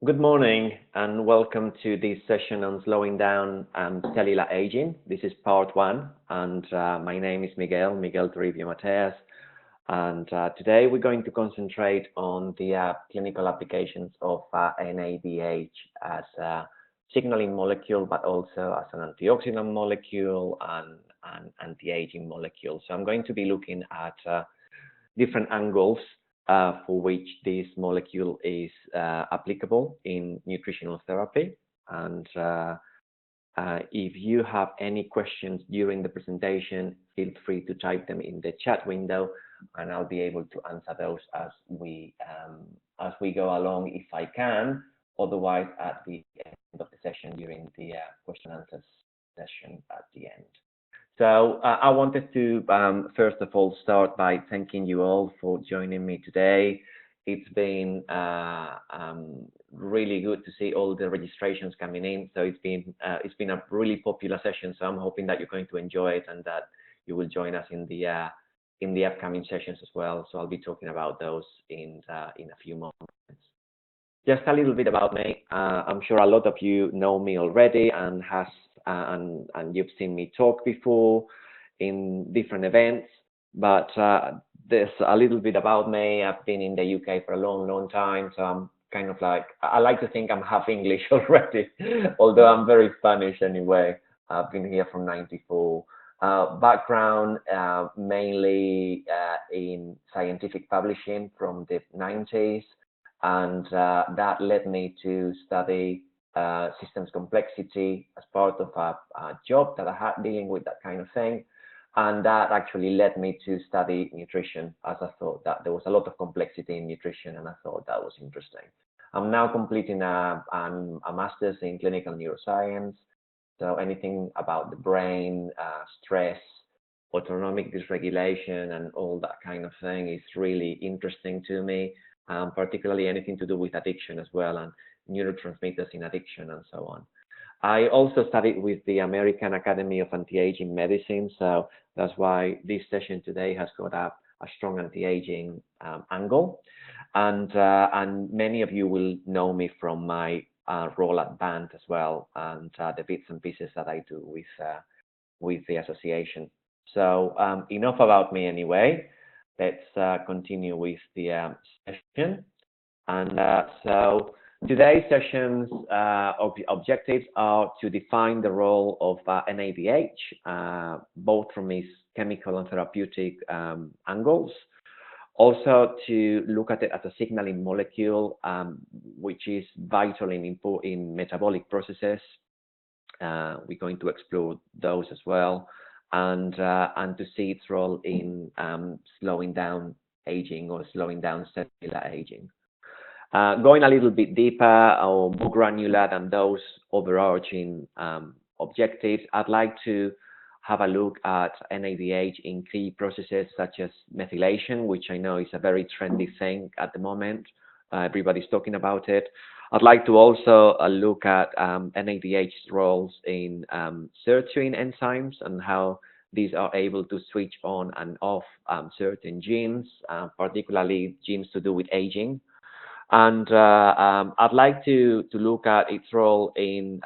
Good morning and welcome to this session on slowing down cellular aging. This is part one, and my name is Miguel Toribio Mateas. And today we're going to concentrate on the clinical applications of NADH as a signaling molecule, but also as an antioxidant molecule and an anti-aging molecule. So I'm going to be looking at different angles for which this molecule is applicable in nutritional therapy. And if you have any questions during the presentation, feel free to type them in the chat window, and I'll be able to answer those as we go along if I can. Otherwise, at the end of the session during the question and answer session at the end. So I wanted to, first of all, start by thanking you all for joining me today. It's been really good to see all the registrations coming in. So it's been a really popular session. So I'm hoping that you're going to enjoy it and that you will join us in the upcoming sessions as well. So I'll be talking about those in a few moments. Just a little bit about me. I'm sure a lot of you know me already and you've seen me talk before in different events, but there's a little bit about me. I've been in the UK for a long time, so I'm kind of like, I like to think I'm half English already, although I'm very Spanish anyway. I've been here from '94. Background mainly in scientific publishing from the '90s, and that led me to study systems complexity as part of a job that I had dealing with that kind of thing. And that actually led me to study nutrition, as I thought that there was a lot of complexity in nutrition, and I thought that was interesting. I'm now completing a master's in clinical neuroscience. So anything about the brain, stress, autonomic dysregulation, and all that kind of thing is really interesting to me, particularly anything to do with addiction as well, and neurotransmitters in addiction and so on. I also studied with the American Academy of Anti-Aging Medicine, so that's why this session today has got a strong anti-aging angle. And many of you will know me from my role at BAND as well, and the bits and pieces that I do with the association. So enough about me anyway. Let's continue with the session. And so today's session's objectives are to define the role of NADH, both from its chemical and therapeutic angles. Also to look at it as a signaling molecule, which is vital in metabolic processes. We're going to explore those as well, and to see its role in slowing down aging or slowing down cellular aging. Going a little bit deeper or more granular than those overarching objectives, I'd like to have a look at NADH in key processes such as methylation, which I know is a very trendy thing at the moment. Everybody's talking about it. I'd like to also look at NADH's roles in sirtuin enzymes and how these are able to switch on and off certain genes, particularly genes to do with aging. And I'd like to look at its role in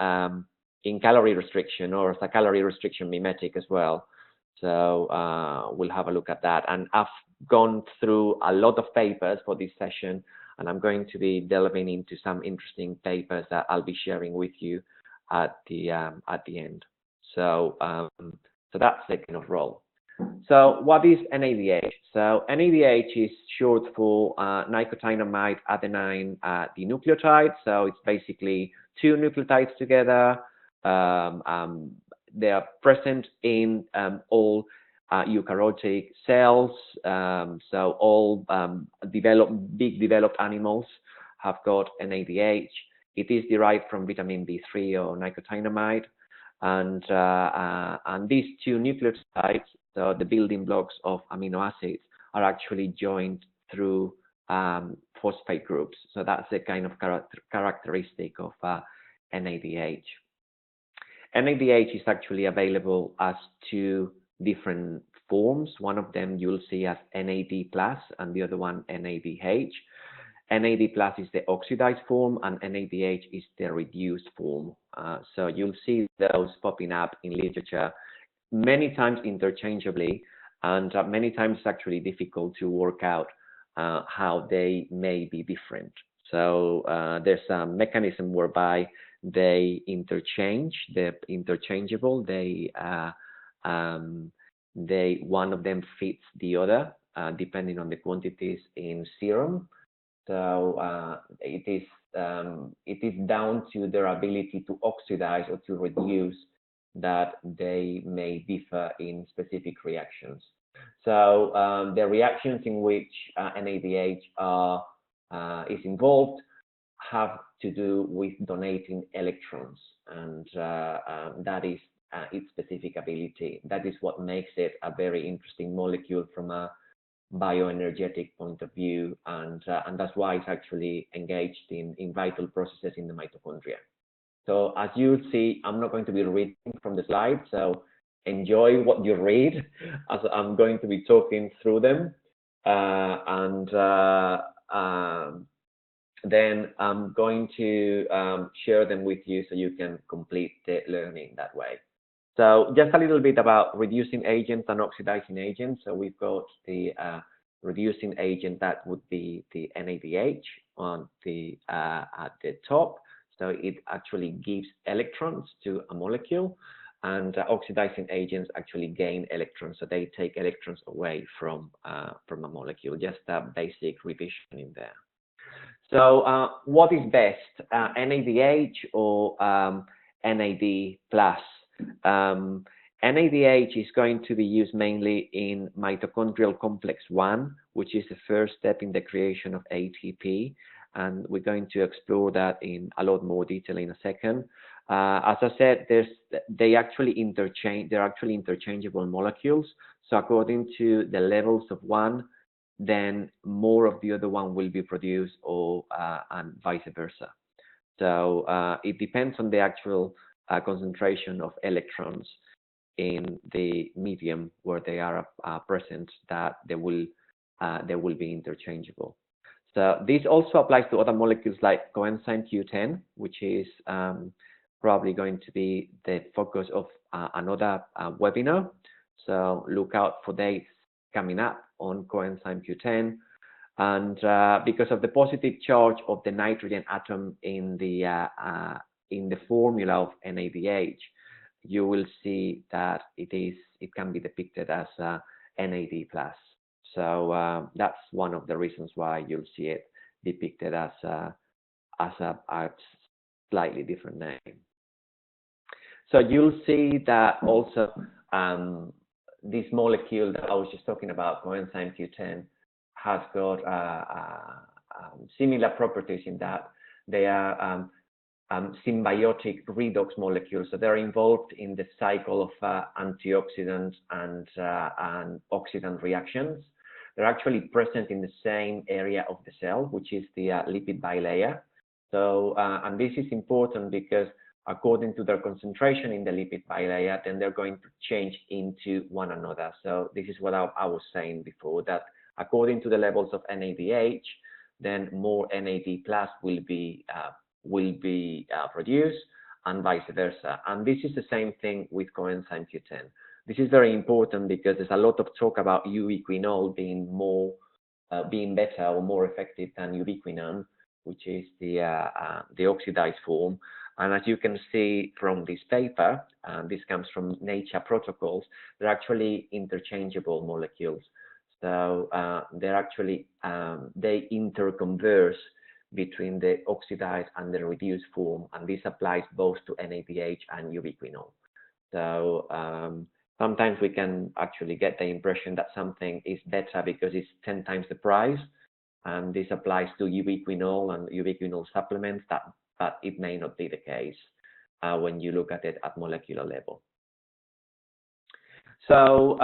calorie restriction, or as a calorie restriction mimetic as well. So we'll have a look at that. And I've gone through a lot of papers for this session, and I'm going to be delving into some interesting papers that I'll be sharing with you at the end. So that's the kind of role. So what is NADH? So NADH is short for nicotinamide adenine dinucleotide. So it's basically two nucleotides together. They are present in all eukaryotic cells. So all big developed animals have got NADH. It is derived from vitamin B3 or nicotinamide. And these two nucleotides, so the building blocks of amino acids, are actually joined through phosphate groups. So that's the kind of characteristic of NADH. NADH is actually available as two different forms. One of them you'll see as NAD+, and the other one NADH. NAD plus is the oxidized form, and NADH is the reduced form. So you'll see those popping up in literature many times interchangeably, and many times it's actually difficult to work out how they may be different. So there's a mechanism whereby they interchange, they're interchangeable. One of them fits the other depending on the quantities in serum. So it is down to their ability to oxidize or to reduce that they may differ in specific reactions. So the reactions in which NADH is involved have to do with donating electrons, and that is its specific ability. That is what makes it a very interesting molecule from a bioenergetic point of view, and that's why it's actually engaged in vital processes in the mitochondria. So as you see, I'm not going to be reading from the slides, so enjoy what you read as I'm going to be talking through them, and then I'm going to share them with you so you can complete the learning that way. So just a little bit about reducing agents and oxidizing agents. So we've got the reducing agent, that would be the NADH on the at the top. So it actually gives electrons to a molecule, and oxidizing agents actually gain electrons. So they take electrons away from a molecule. Just a basic revision in there. So what is best, NADH or NAD plus? NADH is going to be used mainly in mitochondrial complex 1, which is the first step in the creation of ATP, and we're going to explore that in a lot more detail in a second. As I said, they're actually interchangeable molecules. So according to the levels of one, then more of the other one will be produced, or and vice versa. So it depends on the actual concentration of electrons in the medium where they are present, that they will be interchangeable. So this also applies to other molecules like coenzyme Q10, which is probably going to be the focus of another webinar. So look out for dates coming up on coenzyme Q10. And because of the positive charge of the nitrogen atom in the formula of NADH, you will see that it can be depicted as NAD plus. So that's one of the reasons why you'll see it depicted as a slightly different name. So you'll see that also this molecule that I was just talking about, coenzyme Q10, has got similar properties in that they are symbiotic redox molecules. So they're involved in the cycle of antioxidant and oxidant reactions. They're actually present in the same area of the cell, which is the lipid bilayer. So, and this is important because according to their concentration in the lipid bilayer, then they're going to change into one another. So this is what I was saying before, that according to the levels of NADH, then more NAD plus will be produced, and vice versa. And this is the same thing with coenzyme Q10. This is very important because there's a lot of talk about ubiquinol being better or more effective than ubiquinone, which is the oxidized form. And as you can see from this paper, this comes from Nature Protocols, they're actually interchangeable molecules. So they're actually, they interconverse between the oxidized and the reduced form, and this applies both to NADH and ubiquinol. So sometimes we can actually get the impression that something is better because it's 10 times the price, and this applies to ubiquinol and ubiquinol supplements, but it may not be the case when you look at it at molecular level. So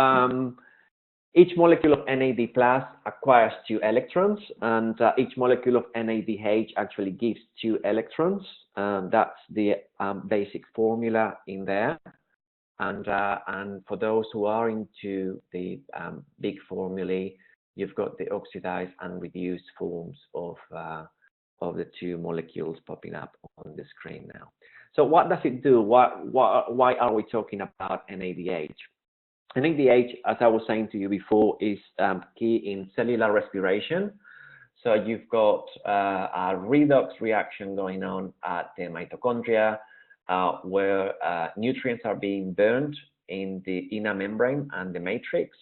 each molecule of NAD plus acquires 2 electrons, and each molecule of NADH actually gives 2 electrons. That's the basic formula in there. And for those who are into the big formulae, you've got the oxidized and reduced forms of the two molecules popping up on the screen now. So what does it do? Why are we talking about NADH? NADH, as I was saying to you before, is key in cellular respiration. So you've got a redox reaction going on at the mitochondria, where nutrients are being burned in the inner membrane and the matrix.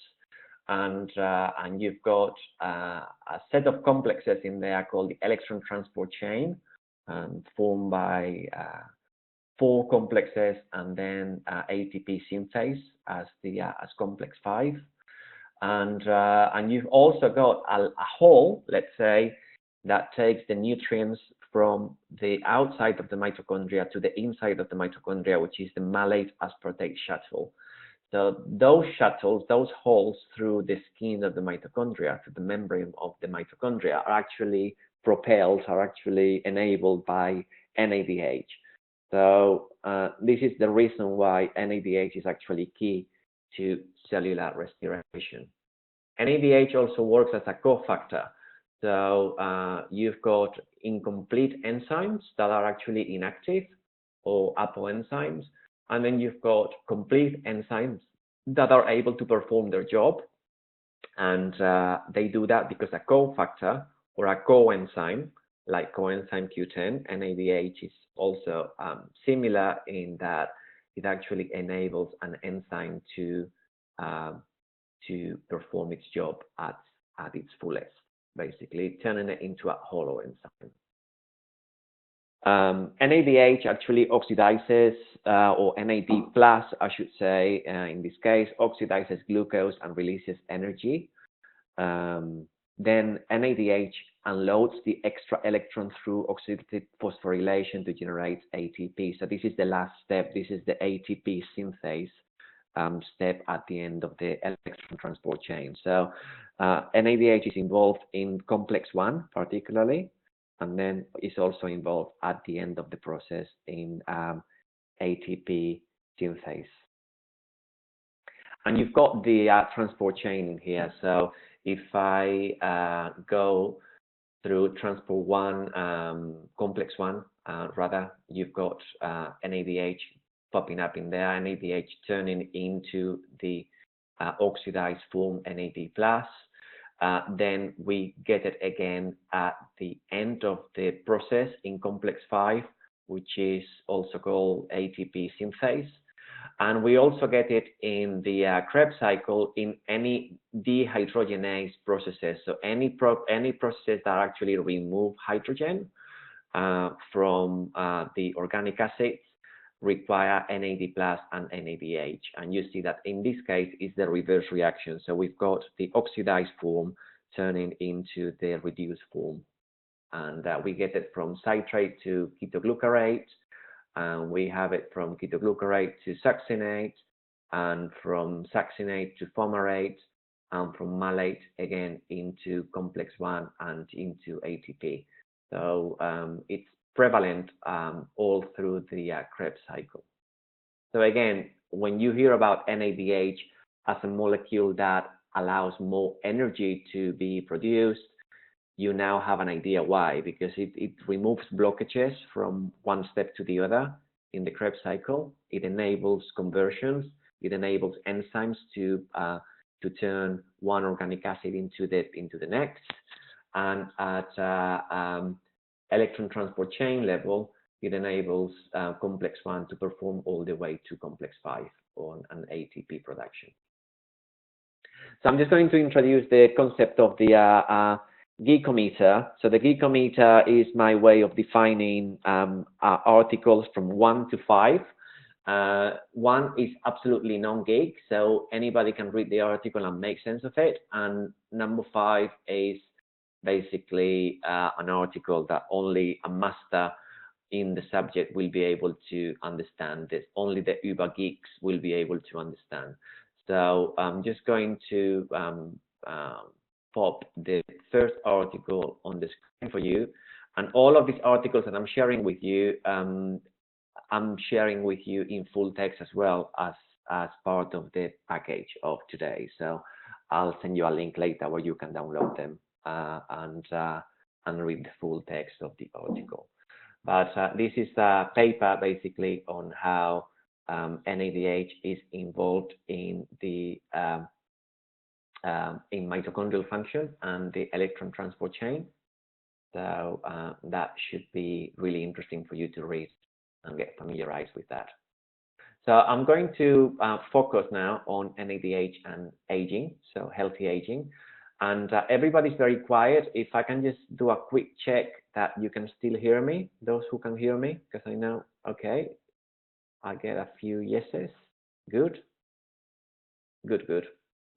And you've got a set of complexes in there called the electron transport chain, formed by 4 complexes, and then ATP synthase as complex 5. And you've also got a hole, let's say, that takes the nutrients from the outside of the mitochondria to the inside of the mitochondria, which is the malate aspartate shuttle. So those shuttles, those holes through the skin of the mitochondria, through the membrane of the mitochondria, are actually propelled, are actually enabled by NADH. So this is the reason why NADH is actually key to cellular respiration. NADH also works as a cofactor. So you've got incomplete enzymes that are actually inactive, or apoenzymes, and then you've got complete enzymes that are able to perform their job. And they do that because a cofactor or a coenzyme, like Coenzyme Q10, NADH is also similar in that it actually enables an enzyme to perform its job at its fullest, basically turning it into a hollow enzyme. NADH actually oxidizes, or NAD plus, I should say, in this case, oxidizes glucose and releases energy. Then NADH unloads the extra electron through oxidative phosphorylation to generate ATP. So this is the last step. This is the ATP synthase step at the end of the electron transport chain. So NADH is involved in complex 1 particularly, and then is also involved at the end of the process in ATP synthase. And you've got the transport chain in here. So if I go through transport 1, complex 1, rather, you've got NADH popping up in there, NADH turning into the oxidized form NAD+. Then we get it again at the end of the process in complex 5, which is also called ATP synthase. And we also get it in the Krebs cycle in any dehydrogenase processes. So any processes that actually remove hydrogen from the organic acids require NAD+ and NADH. And you see that in this case is the reverse reaction. So we've got the oxidized form turning into the reduced form. And we get it from citrate to ketoglucarate. And we have it from ketoglucarate to succinate, and from succinate to fumarate, and from malate again into complex 1 and into ATP. So it's prevalent all through the Krebs cycle. So again, when you hear about NADH as a molecule that allows more energy to be produced, you now have an idea why, because it removes blockages from one step to the other in the Krebs cycle. It enables conversions. It enables enzymes to turn one organic acid into the next. And at electron transport chain level, it enables complex 1 to perform all the way to complex 5 on an ATP production. So I'm just going to introduce the concept of the Geicometer. So the Geicometer is my way of defining articles from 1 to 5. 1 is absolutely non-geek, so anybody can read the article and make sense of it. And number 5 is basically an article that only a master in the subject will be able to understand. This only the uber geeks will be able to understand. So I'm just going to pop the first article on the screen for you, and all of these articles that I'm sharing with you, I'm sharing with you in full text as well as part of the package of today. So I'll send you a link later where you can download them and read the full text of the article. But this is a paper basically on how NADH is involved in the in mitochondrial function and the electron transport chain. So that should be really interesting for you to read and get familiarized with that. So I'm going to focus now on NADH and aging, so healthy aging. And everybody's very quiet. If I can just do a quick check that you can still hear me, those who can hear me, because I know, okay, I get a few yeses. Good, good, good,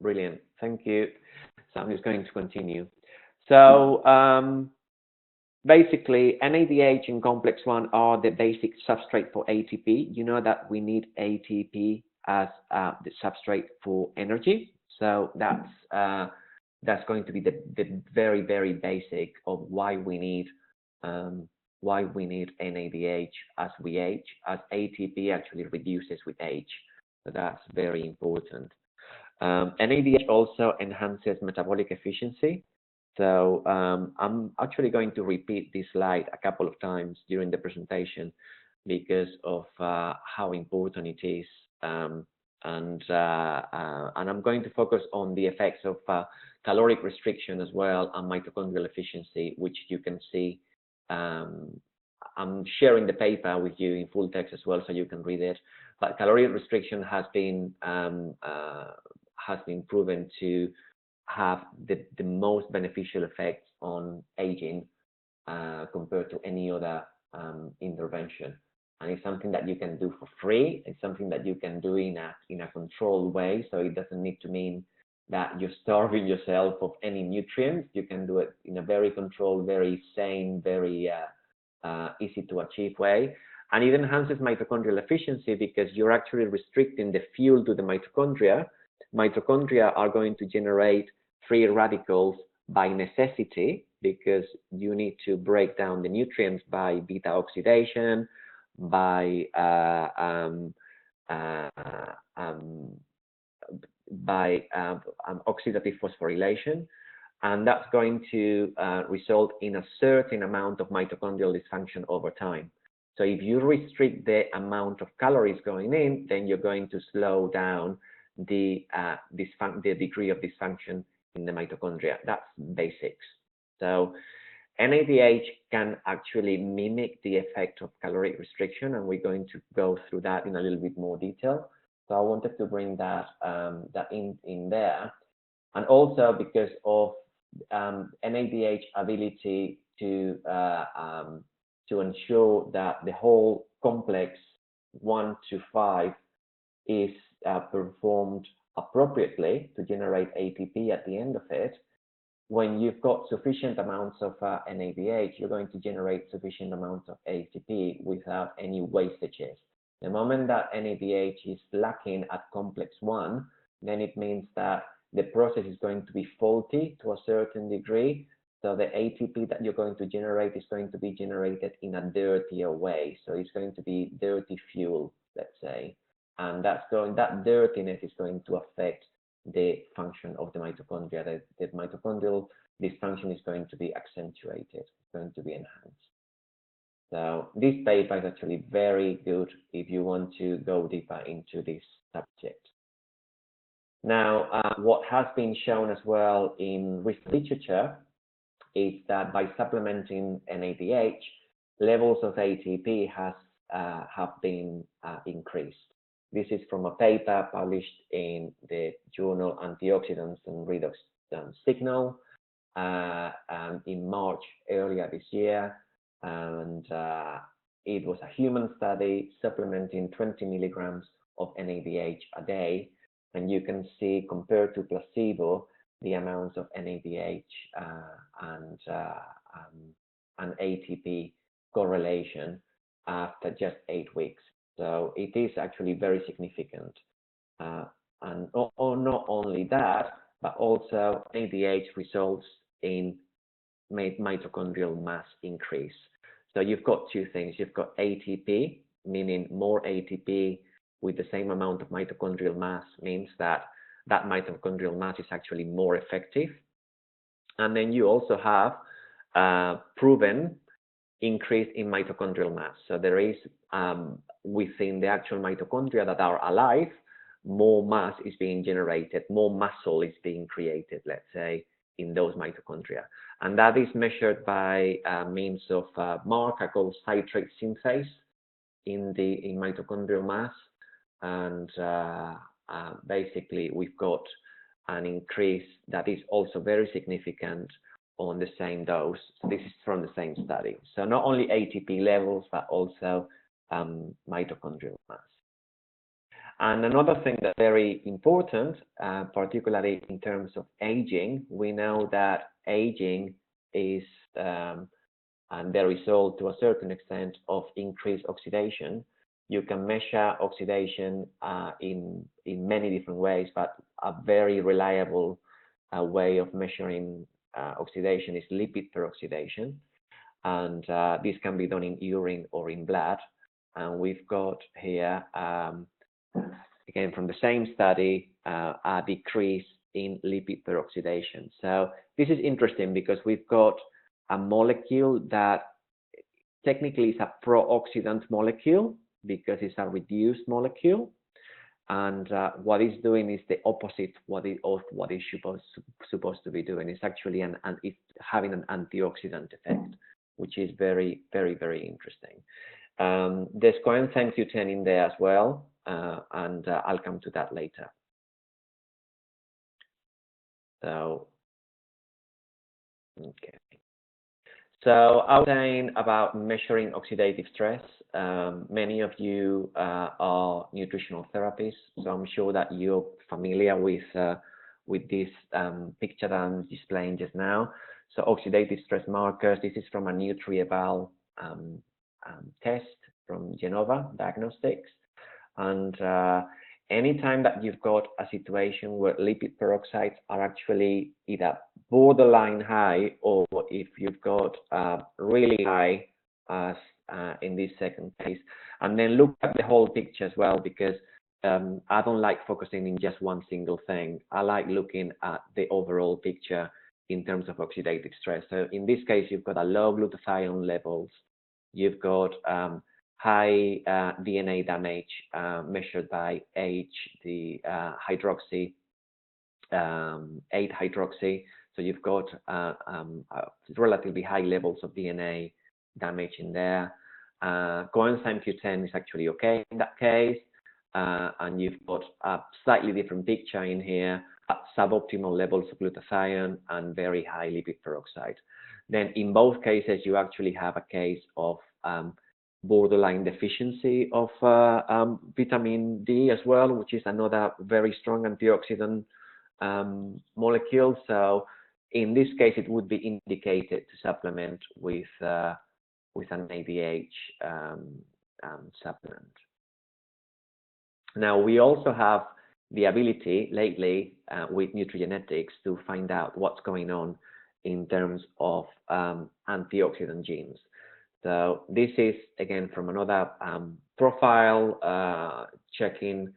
brilliant, thank you. So I'm just going to continue. So basically, NADH and complex 1 are the basic substrate for ATP. You know that we need ATP as the substrate for energy. So that's going to be the very, very basic of why we need NADH as we age, as ATP actually reduces with age. So that's very important. NADH also enhances metabolic efficiency. So I'm actually going to repeat this slide a couple of times during the presentation because of how important it is. And I'm going to focus on the effects of caloric restriction as well and mitochondrial efficiency, which you can see. I'm sharing the paper with you in full text as well, so you can read it. But caloric restriction has been proven to have the most beneficial effects on aging compared to any other intervention. And it's something that you can do for free. It's something that you can do in a controlled way. So it doesn't need to mean that you're starving yourself of any nutrients. You can do it in a very controlled, very sane, very easy to achieve way. And it enhances mitochondrial efficiency because you're actually restricting the fuel to the mitochondria. Mitochondria are going to generate free radicals by necessity because you need to break down the nutrients by beta oxidation, by oxidative phosphorylation, and that's going to result in a certain amount of mitochondrial dysfunction over time. So if you restrict the amount of calories going in, then you're going to slow down the degree of dysfunction in the mitochondria. That's basics. So NADH can actually mimic the effect of caloric restriction, and we're going to go through that in a little bit more detail. So I wanted to bring that in there, and also because of NADH ability to ensure that the whole complex 1 to 5 is performed appropriately to generate ATP at the end of it. When you've got sufficient amounts of NADH, you're going to generate sufficient amounts of ATP without any wastages. The moment that NADH is lacking at complex 1, then it means that the process is going to be faulty to a certain degree. So the ATP that you're going to generate is going to be generated in a dirtier way. So it's going to be dirty fuel, let's say. And that dirtiness is going to affect the function of the mitochondria. The mitochondrial dysfunction is going to be accentuated, it's going to be enhanced. So this paper is actually very good if you want to go deeper into this subject. Now, what has been shown as well in recent literature is that by supplementing NADH, levels of ATP have been increased. This is from a paper published in the journal Antioxidants and Redox Signal in March earlier this year. And it was a human study supplementing 20 milligrams of NADH a day. And you can see, compared to placebo, the amounts of NADH and ATP correlation after just 8 weeks. So it is actually very significant. And not only that, but also NADH results in mitochondrial mass increase. So you've got two things. You've got ATP, meaning more ATP with the same amount of mitochondrial mass means that that mitochondrial mass is actually more effective. And then you also have proven increase in mitochondrial mass. So there is, within the actual mitochondria that are alive, more mass is being generated, more muscle is being created, let's say, in those mitochondria. And that is measured by means of a marker called citrate synthase in mitochondrial mass. And basically, we've got an increase that is also very significant on the same dose. So this is from the same study. So not only ATP levels, but also mitochondrial mass. And another thing that's very important, particularly in terms of aging, we know that aging is the result, to a certain extent, of increased oxidation. You can measure oxidation in many different ways, but a very reliable way of measuring oxidation is lipid peroxidation. And this can be done in urine or in blood. And we've got here, again, from the same study, a decrease in lipid peroxidation. So this is interesting because we've got a molecule that technically is a pro-oxidant molecule because it's a reduced molecule. And what it's doing is the opposite of what it's supposed to be doing. It's actually it's having an antioxidant effect, which is very, very, very interesting. There's coenzyme Q10 in there as well, and I'll come to that later. So, okay. So I was saying about measuring oxidative stress. Many of you are nutritional therapists, so I'm sure that you're familiar with this picture that I'm displaying just now. So oxidative stress markers. This is from a NutriEval test from Genova Diagnostics, and anytime that you've got a situation where lipid peroxides are actually either borderline high, or if you've got really high, as in this second case, and then look at the whole picture as well, because I don't like focusing in just one single thing. I like looking at the overall picture in terms of oxidative stress. So in this case, you've got a low glutathione levels, you've got high DNA damage measured by H, the hydroxy, 8-hydroxy. So you've got relatively high levels of DNA damage in there. Coenzyme Q10 is actually okay in that case. And you've got a slightly different picture in here, suboptimal levels of glutathione and very high lipid peroxide. Then in both cases, you actually have a case of borderline deficiency of vitamin D as well, which is another very strong antioxidant molecule. So in this case, it would be indicated to supplement with an ADH supplement. Now, we also have the ability lately with nutrigenetics to find out what's going on in terms of antioxidant genes. So this is, again, from another profile, checking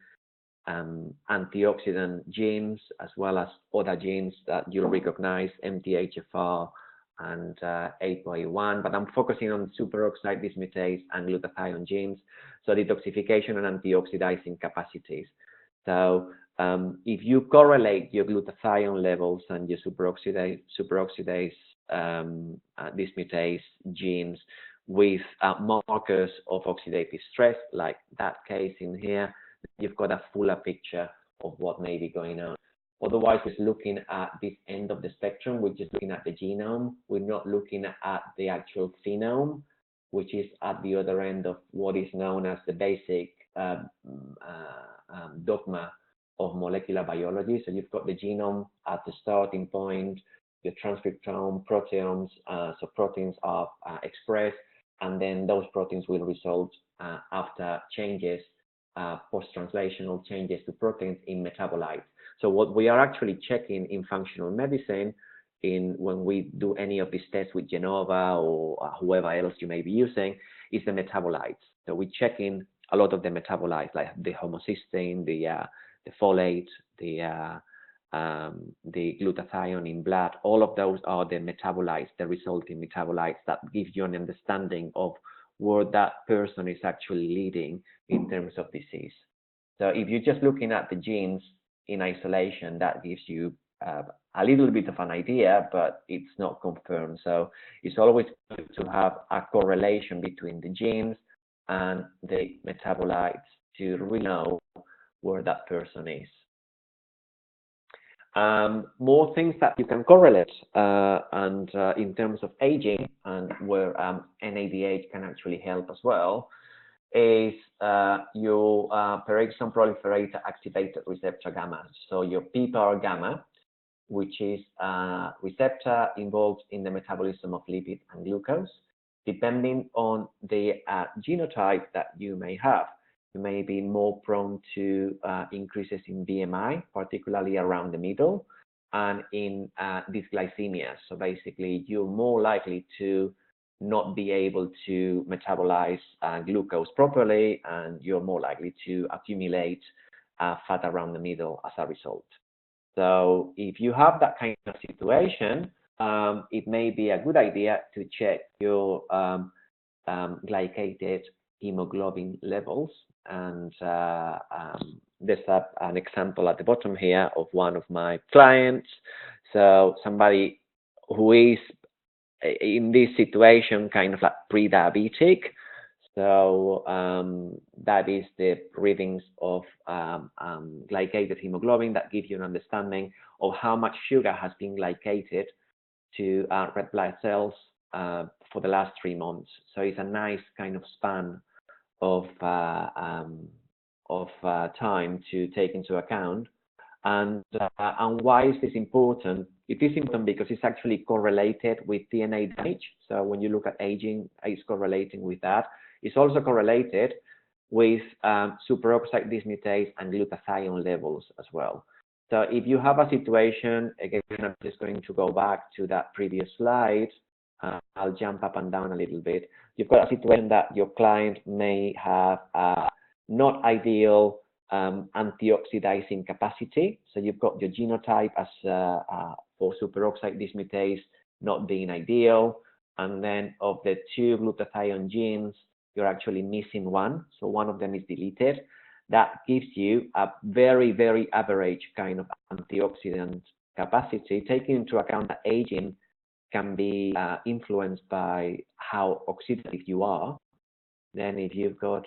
antioxidant genes as well as other genes that you'll recognize, MTHFR and ApoA1, but I'm focusing on superoxide dismutase and glutathione genes, so detoxification and antioxidizing capacities. So if you correlate your glutathione levels and your superoxidase dismutase genes with markers of oxidative stress, like that case in here, you've got a fuller picture of what may be going on. Otherwise, we're looking at this end of the spectrum, we're just looking at the genome. We're not looking at the actual phenome, which is at the other end of what is known as the basic dogma of molecular biology. So you've got the genome at the starting point, your transcriptome, proteomes, so proteins are expressed, and then those proteins will result after changes, post-translational changes to proteins in metabolites. So what we are actually checking in functional medicine, when we do any of these tests with Genova or whoever else you may be using, is the metabolites. So we're checking a lot of the metabolites, like the homocysteine, the folate, the glutathione in blood. All of those are the metabolites, the resulting metabolites that give you an understanding of where that person is actually leading in terms of disease. So if you're just looking at the genes in isolation, that gives you a little bit of an idea, but it's not confirmed. So it's always good to have a correlation between the genes and the metabolites to really know where that person is. More things that you can correlate and in terms of aging and where NADH can actually help as well is your peroxisome proliferator activated receptor gamma. So your PPAR gamma, which is a receptor involved in the metabolism of lipid and glucose. Depending on the genotype that you may have, you may be more prone to increases in BMI, particularly around the middle, and in dysglycemia. So basically, you're more likely to not be able to metabolize glucose properly, and you're more likely to accumulate fat around the middle as a result. So if you have that kind of situation, it may be a good idea to check your glycated hemoglobin levels. And there's an example at the bottom here of one of my clients. So somebody who is in this situation kind of like pre-diabetic. So that is the readings of glycated hemoglobin that give you an understanding of how much sugar has been glycated to red blood cells for the last 3 months. So it's a nice kind of span of time to take into account. And why is this important? It is important because it's actually correlated with DNA damage. So when you look at aging, it's correlating with that. It's also correlated with superoxide dismutase and glutathione levels as well. So if you have a situation, again, I'm just going to go back to that previous slide. I'll jump up and down a little bit. You've got a situation that your client may have not ideal antioxidizing capacity. So you've got your genotype as for superoxide dismutase not being ideal. And then of the 2 glutathione genes, you're actually missing one. So one of them is deleted. That gives you a very, very average kind of antioxidant capacity, taking into account that aging can be influenced by how oxidative you are. Then if you've got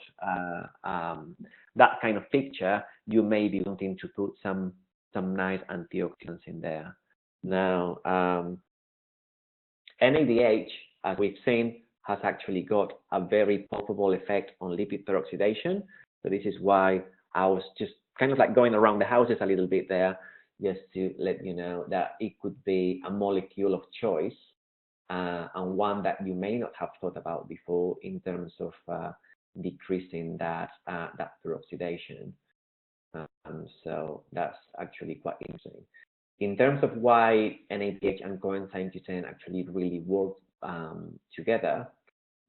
that kind of picture, you may be wanting to put some nice antioxidants in there. Now, NADH, as we've seen, has actually got a very palpable effect on lipid peroxidation. So this is why I was just kind of like going around the houses a little bit there, just to let you know that it could be a molecule of choice and one that you may not have thought about before in terms of decreasing that peroxidation. So that's actually quite interesting. In terms of why NADH and coenzyme Q10 actually really work together,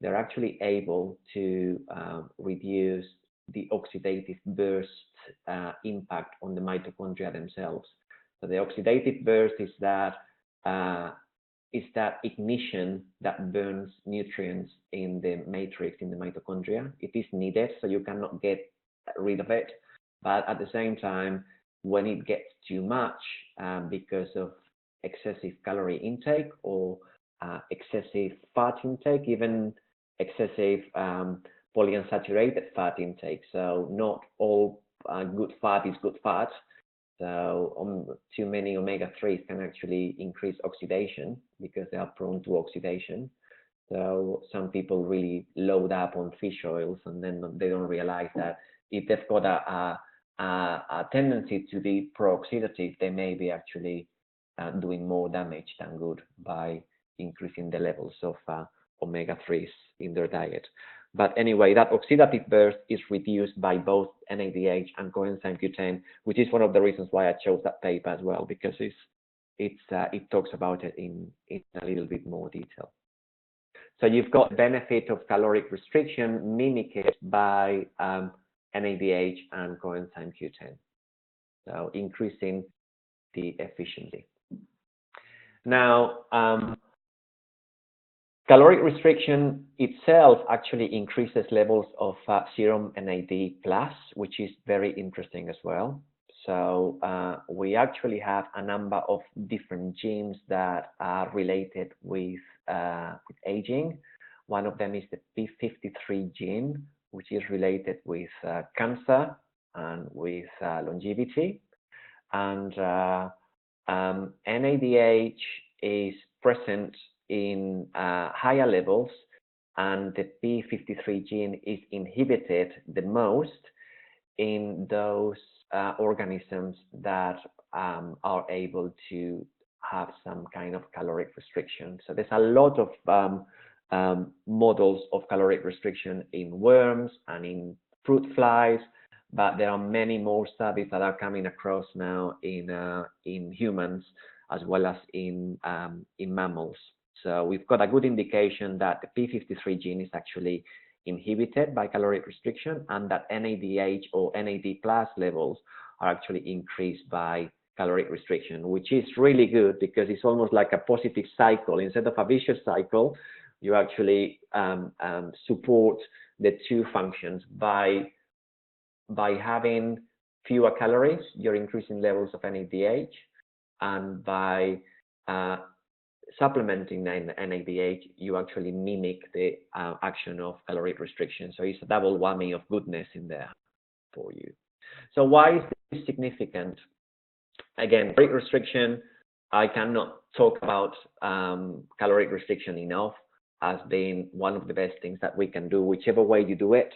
they're actually able to reduce the oxidative burst impact on the mitochondria themselves. So the oxidative burst is that ignition that burns nutrients in the matrix in the mitochondria. It is needed, so you cannot get rid of it. But at the same time, when it gets too much because of excessive calorie intake or excessive fat intake, even excessive polyunsaturated fat intake. So not all good fat is good fat. So too many omega-3s can actually increase oxidation because they are prone to oxidation. So some people really load up on fish oils and then they don't realize that if they've got a tendency to be pro-oxidative, they may be actually doing more damage than good by increasing the levels of omega-3s in their diet. But anyway, that oxidative burst is reduced by both NADH and coenzyme Q10, which is one of the reasons why I chose that paper as well, because it talks about it in a little bit more detail. So you've got the benefit of caloric restriction mimicked by NADH and coenzyme Q10. so increasing the efficiency. Now, caloric restriction itself actually increases levels of serum NAD+, which is very interesting as well. So we actually have a number of different genes that are related with aging. One of them is the p53 gene, which is related with cancer and with longevity. And NADH is present in higher levels, and the p53 gene is inhibited the most in those organisms that are able to have some kind of caloric restriction. So there's a lot of models of caloric restriction in worms and in fruit flies, but there are many more studies that are coming across now in humans as well as in mammals. So we've got a good indication that the p53 gene is actually inhibited by caloric restriction, and that NADH or NAD+ levels are actually increased by caloric restriction, which is really good because it's almost like a positive cycle. Instead of a vicious cycle, you actually support the two functions by having fewer calories, you're increasing levels of NADH, and by supplementing NADH, you actually mimic the action of caloric restriction. So it's a double whammy of goodness in there for you. So why is this significant? Again, caloric restriction, I cannot talk about caloric restriction enough as being one of the best things that we can do. Whichever way you do it,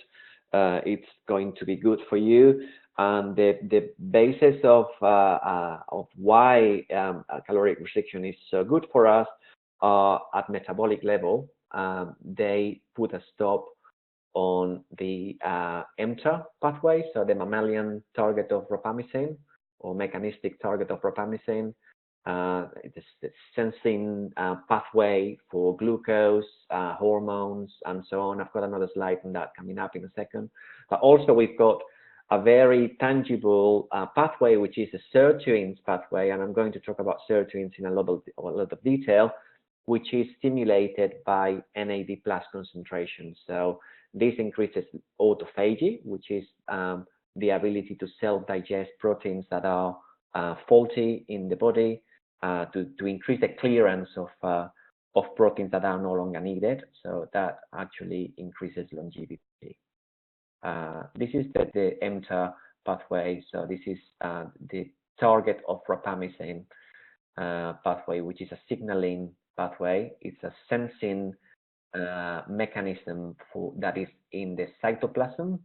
it's going to be good for you. And the basis of why caloric restriction is so good for us at metabolic level, they put a stop on the mTOR pathway, so the mammalian target of rapamycin or mechanistic target of rapamycin. It's the sensing pathway for glucose, hormones, and so on. I've got another slide on that coming up in a second. But also we've got a very tangible pathway, which is the Sirtuins pathway, and I'm going to talk about sirtuins in a lot of detail, which is stimulated by NAD+ concentration. So this increases autophagy, which is the ability to self-digest proteins that are faulty in the body, to increase the clearance of proteins that are no longer needed. So that actually increases longevity. This is the mTOR pathway. So this is the target of rapamycin pathway, which is a signaling pathway. It's a sensing mechanism that is in the cytoplasm,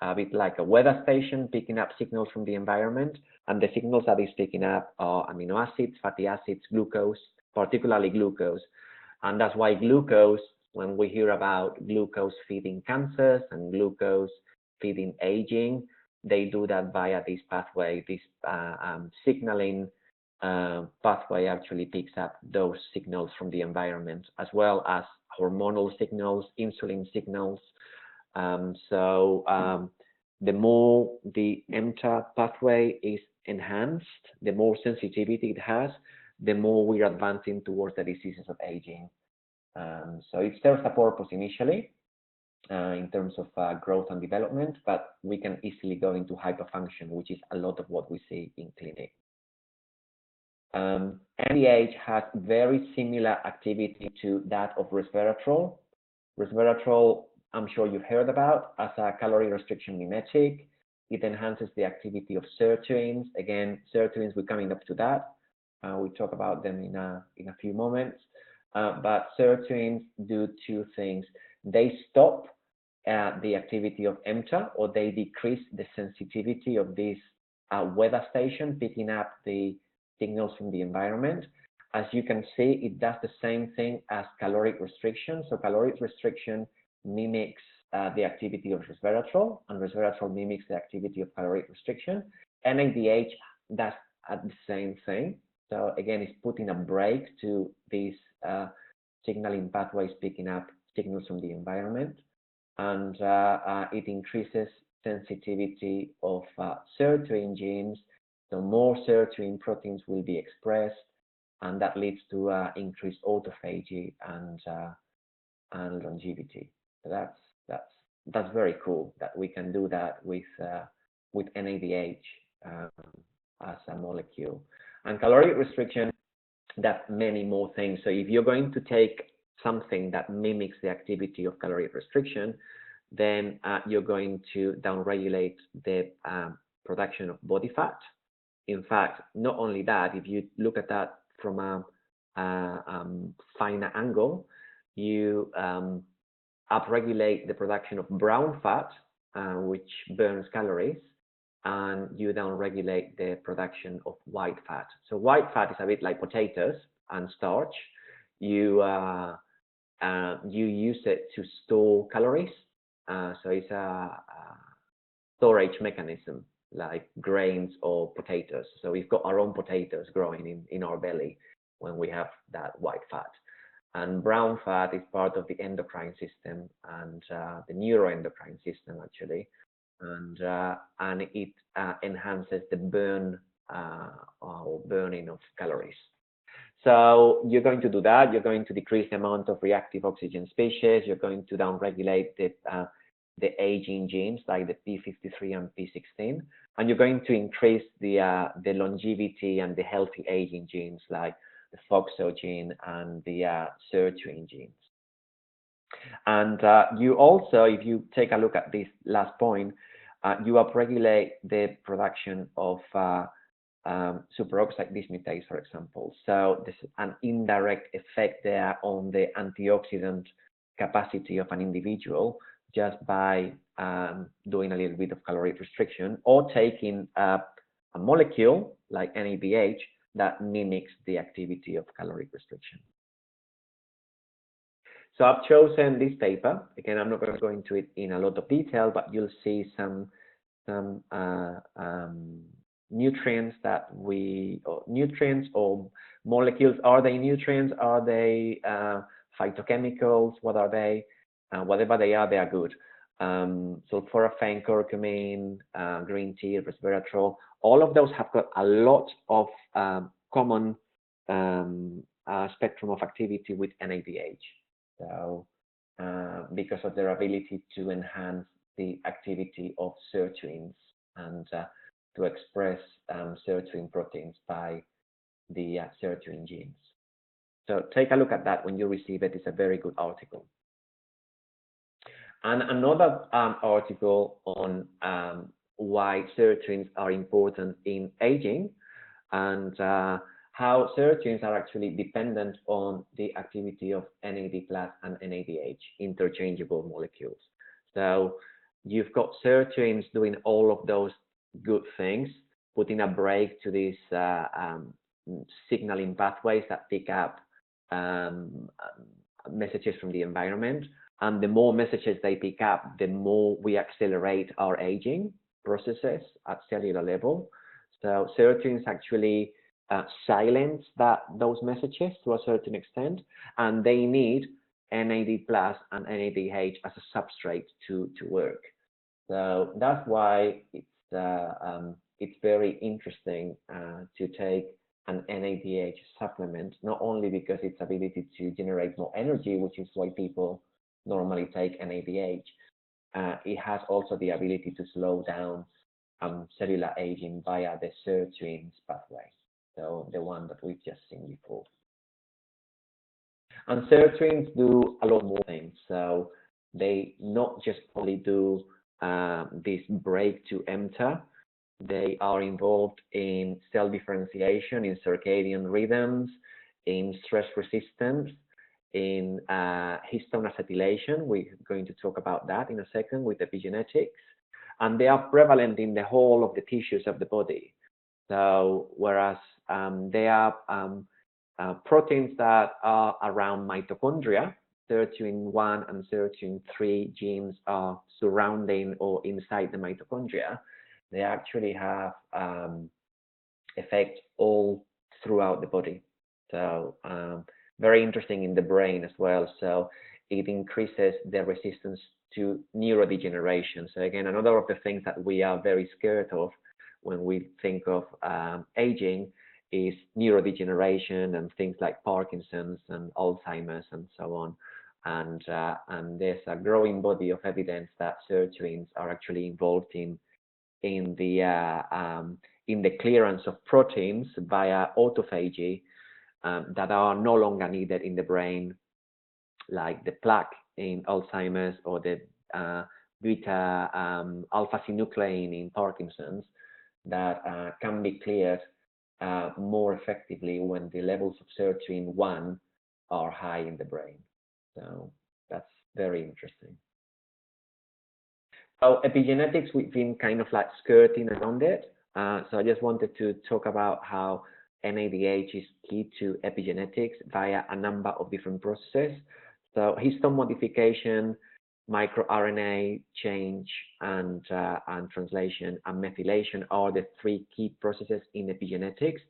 a bit like a weather station picking up signals from the environment. And the signals that it's picking up are amino acids, fatty acids, glucose, particularly glucose. And that's why glucose, when we hear about glucose feeding cancers and glucose feeding aging, they do that via this pathway. This signaling pathway actually picks up those signals from the environment, as well as hormonal signals, insulin signals. The more the mTOR pathway is enhanced, the more sensitivity it has, the more we're advancing towards the diseases of aging. So it serves a purpose initially in terms of growth and development, but we can easily go into hyperfunction, which is a lot of what we see in clinic. NADH has very similar activity to that of resveratrol. Resveratrol, I'm sure you've heard about as a calorie restriction mimetic. It enhances the activity of sirtuins. Again, sirtuins, we're coming up to that. We'll talk about them in a few moments. But sirtuins do two things. They stop the activity of mTOR, or they decrease the sensitivity of this weather station picking up the signals from the environment. As you can see, it does the same thing as caloric restriction. So caloric restriction mimics the activity of resveratrol, and resveratrol mimics the activity of caloric restriction. NADH does the same thing. So again, it's putting a brake to these signaling pathways picking up signals from the environment, and it increases sensitivity of sirtuin genes So more sirtuin proteins will be expressed, and that leads to increased autophagy and longevity. So that's very cool that we can do that with NADH as a molecule. And caloric restriction, that many more things. So if you're going to take something that mimics the activity of caloric restriction, then you're going to downregulate the production of body fat. In fact, not only that, if you look at that from a finer angle, you upregulate the production of brown fat, which burns calories, and you downregulate the production of white fat. So white fat is a bit like potatoes and starch. You use it to store calories. So it's a storage mechanism like grains or potatoes. So we've got our own potatoes growing in our belly when we have that white fat. And brown fat is part of the endocrine system and the neuroendocrine system, actually. And it enhances the burning of calories. So you're going to do that. You're going to decrease the amount of reactive oxygen species. You're going to downregulate the aging genes like the P53 and P16, and you're going to increase the longevity and the healthy aging genes like the FOXO gene and the sirtuin genes. And you also, if you take a look at this last point, you upregulate the production of superoxide dismutase, for example. So there's an indirect effect there on the antioxidant capacity of an individual just by doing a little bit of caloric restriction or taking a molecule like NADH that mimics the activity of caloric restriction. So I've chosen this paper. Again, I'm not going to go into it in a lot of detail, but you'll see some nutrients that nutrients or molecules. Are they nutrients? Are they phytochemicals? What are they? Whatever they are good. Sulforaphane, curcumin, green tea, resveratrol, all of those have got a lot of common spectrum of activity with NADH. So because of their ability to enhance the activity of sirtuins and to express sirtuin proteins by the sirtuin genes. So take a look at that when you receive it. It's a very good article. And another article on why sirtuins are important in aging and how sirtuins are actually dependent on the activity of NAD+ and NADH, interchangeable molecules. So you've got sirtuins doing all of those good things, putting a brake to these signaling pathways that pick up messages from the environment. And the more messages they pick up, the more we accelerate our aging processes at cellular level. So sirtuins actually silence those messages to a certain extent, and they need NAD+ and NADH as a substrate to work. So that's why it's very interesting to take an NADH supplement, not only because its ability to generate more energy, which is why people normally take NADH, it has also the ability to slow down cellular aging via the Sirtuins pathway, so the one that we've just seen before. And Sirtuins do a lot more things. So they not just only do this break to enter, they are involved in cell differentiation, in circadian rhythms, in stress resistance, in histone acetylation. We're going to talk about that in a second with epigenetics. And they are prevalent in the whole of the tissues of the body. So whereas they are proteins that are around mitochondria, Sirtuin-1 and Sirtuin-3 genes are surrounding or inside the mitochondria, they actually have effect all throughout the body. So very interesting in the brain as well. So it increases the resistance to neurodegeneration. So again, another of the things that we are very scared of when we think of aging is neurodegeneration and things like Parkinson's and Alzheimer's and so on. And there's a growing body of evidence that sirtuins are actually involved in the clearance of proteins via autophagy that are no longer needed in the brain, like the plaque in Alzheimer's or the beta alpha-synuclein in Parkinson's, that can be cleared more effectively when the levels of sirtuin 1 are high in the brain. So that's very interesting. So epigenetics, we've been kind of like skirting around it. So I just wanted to talk about how NADH is key to epigenetics via a number of different processes. So histone modification, microRNA change, and translation and methylation are the 3 key processes in epigenetics.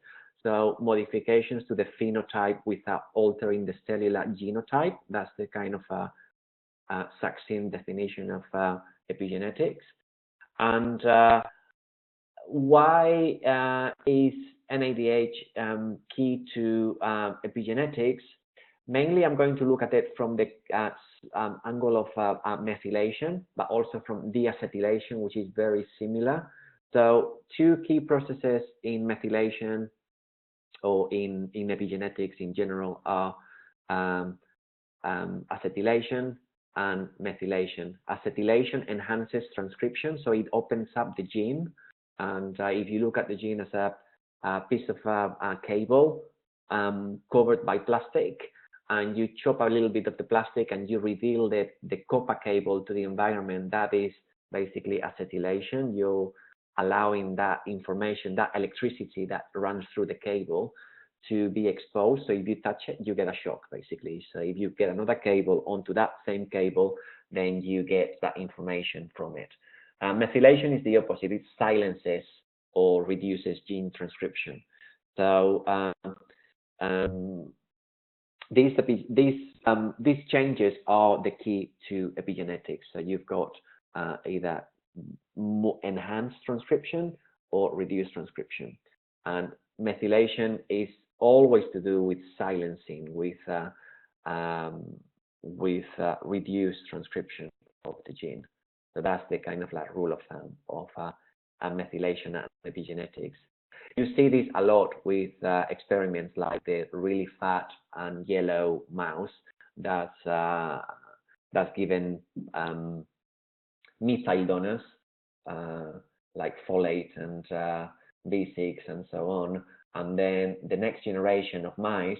So modifications to the phenotype without altering the cellular genotype. That's the kind of succinct definition of epigenetics. And why is NADH key to epigenetics? Mainly, I'm going to look at it from the angle of methylation, but also from deacetylation, which is very similar. So 2 key processes in methylation or in epigenetics in general are acetylation and methylation. Acetylation enhances transcription, so it opens up the gene. And if you look at the gene as a piece of cable covered by plastic, and you chop a little bit of the plastic and you reveal the copper cable to the environment, that is basically acetylation. You're allowing that information, that electricity that runs through the cable, to be exposed. So if you touch it, you get a shock, basically. So if you get another cable onto that same cable, then you get that information from it. Methylation is the opposite. It silences or reduces gene transcription. So these changes are the key to epigenetics. So you've got either more enhanced transcription or reduced transcription. And methylation is always to do with silencing, with reduced transcription of the gene. So that's the kind of like rule of thumb of methylation and epigenetics. You see this a lot with experiments like the really fat and yellow mouse that's given methyl donors like folate and B6 and so on, and then the next generation of mice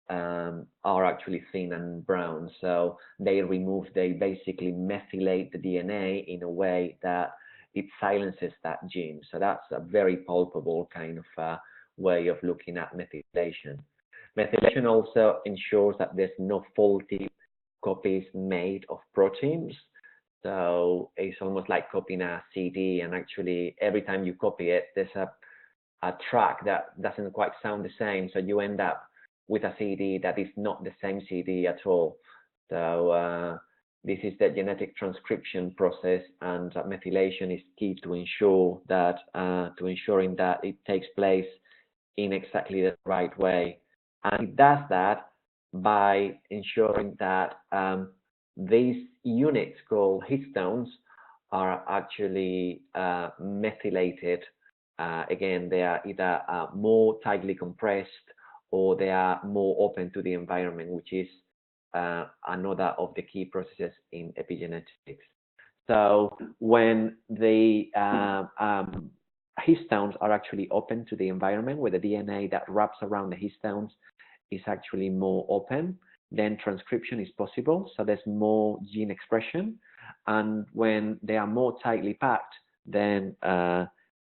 are actually thin and brown. So they basically methylate the DNA in a way that it silences that gene. So that's a very palpable kind of way of looking at methylation. Methylation also ensures that there's no faulty copies made of proteins. So it's almost like copying a CD, and actually every time you copy it, there's a track that doesn't quite sound the same. So you end up with a CD that is not the same CD at all. So this is the genetic transcription process, and methylation is key to ensure that ensuring that it takes place in exactly the right way. And it does that by ensuring that these units called histones are actually methylated. Again, they are either more tightly compressed or they are more open to the environment, which is another of the key processes in epigenetics. So when the histones are actually open to the environment, where the DNA that wraps around the histones is actually more open, then transcription is possible. So there's more gene expression. And when they are more tightly packed, then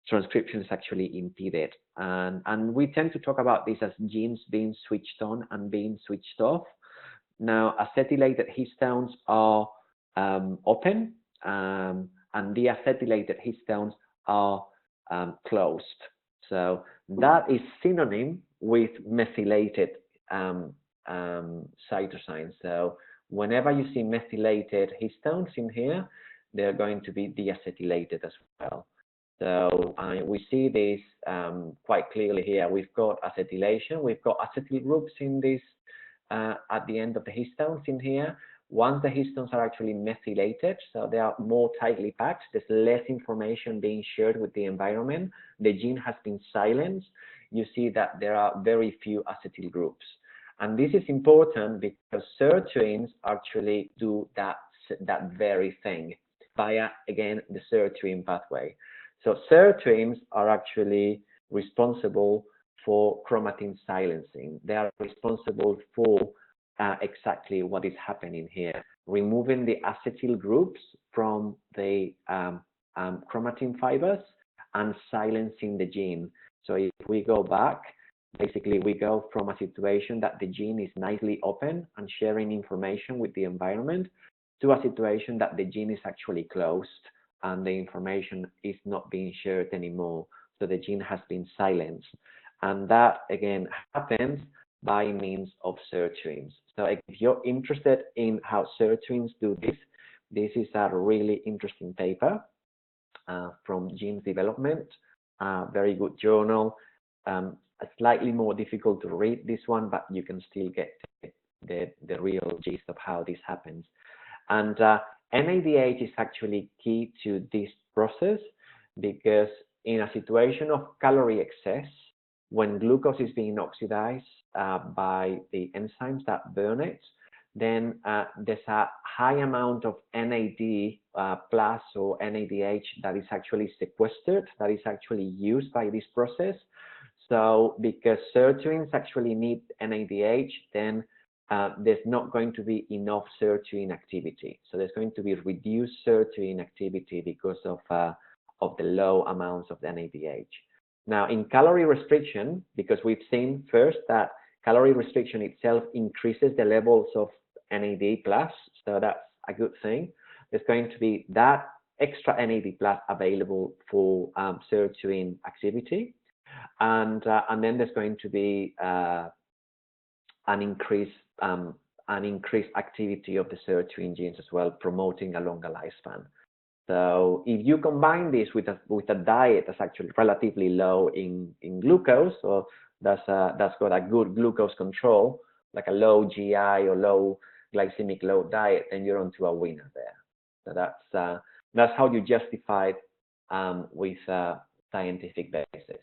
transcription is actually impeded. And we tend to talk about this as genes being switched on and being switched off. Now, acetylated histones are open, and deacetylated histones are closed. So that is synonym with methylated cytosines. So whenever you see methylated histones in here, they're going to be deacetylated as well. So we see this quite clearly here. We've got acetylation, we've got acetyl groups in this at the end of the histones in here. Once the histones are actually methylated, so they are more tightly packed, there's less information being shared with the environment. The gene has been silenced. You see that there are very few acetyl groups. And this is important because sirtuins actually do that very thing via, again, the sirtuin pathway. So sirtuins are actually responsible for chromatin silencing. They are responsible for exactly what is happening here, removing the acetyl groups from the chromatin fibers and silencing the gene. So if we go back, basically we go from a situation that the gene is nicely open and sharing information with the environment to a situation that the gene is actually closed and the information is not being shared anymore. So the gene has been silenced. And that, again, happens by means of sirtuins. So if you're interested in how sirtuins do this, this is a really interesting paper from Genes Development, very good journal. Slightly more difficult to read this one, but you can still get the real gist of how this happens. And NADH is actually key to this process because in a situation of calorie excess, when glucose is being oxidized by the enzymes that burn it, then there's a high amount of NAD plus or NADH that is actually sequestered, that is actually used by this process. So because sirtuins actually need NADH, then there's not going to be enough sirtuin activity. So there's going to be reduced sirtuin activity because of the low amounts of NADH. Now, in calorie restriction, because we've seen first that calorie restriction itself increases the levels of NAD+, so that's a good thing. There's going to be that extra NAD+ available for sirtuin activity. And then there's going to be an increased activity of the sirtuin genes as well, promoting a longer lifespan. So if you combine this with a diet that's actually relatively low in glucose, so that's got a good glucose control, like a low GI or low glycemic load diet, then you're onto a winner there. So that's how you justify it with a scientific basis.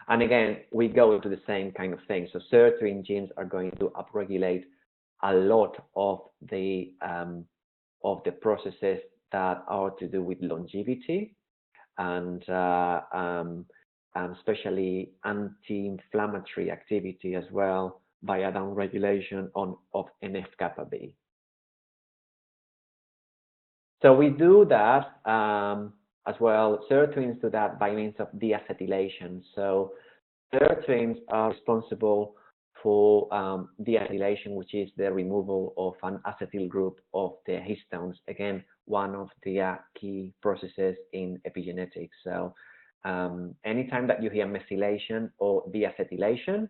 And again, we go to the same kind of thing. So sirtuin genes are going to upregulate a lot of the processes that are to do with longevity and especially anti-inflammatory activity as well via downregulation of NF-kappa B. So we do that as well. Sirtuins do that by means of deacetylation. So sirtuins are responsible for deacetylation, which is the removal of an acetyl group of the histones. Again, one of the key processes in epigenetics. So anytime that you hear methylation or deacetylation,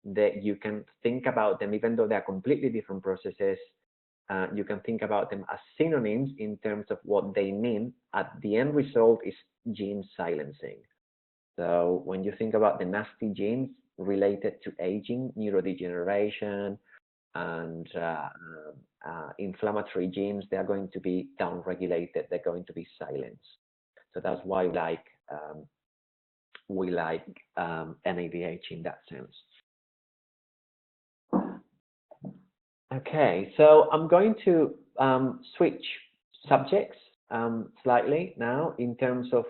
that you can think about them, even though they are completely different processes, you can think about them as synonyms in terms of what they mean. At the end result is gene silencing. So when you think about the nasty genes related to aging, neurodegeneration, and inflammatory genes, they are going to be downregulated. They're going to be silenced. So that's why we like NADH in that sense. Okay, so I'm going to switch subjects slightly now in terms of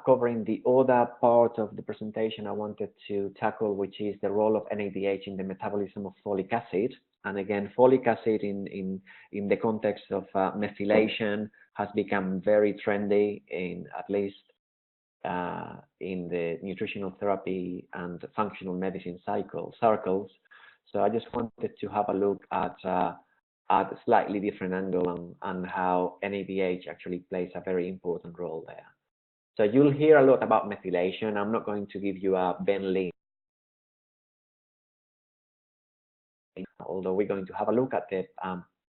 covering the other part of the presentation I wanted to tackle, which is the role of NADH in the metabolism of folic acid. And again, folic acid in the context of methylation has become very trendy in at least in the nutritional therapy and functional medicine circles. So I just wanted to have a look at a slightly different angle on how NADH actually plays a very important role there. So you'll hear a lot about methylation. I'm not going to give you a Ben Lee, although we're going to have a look at the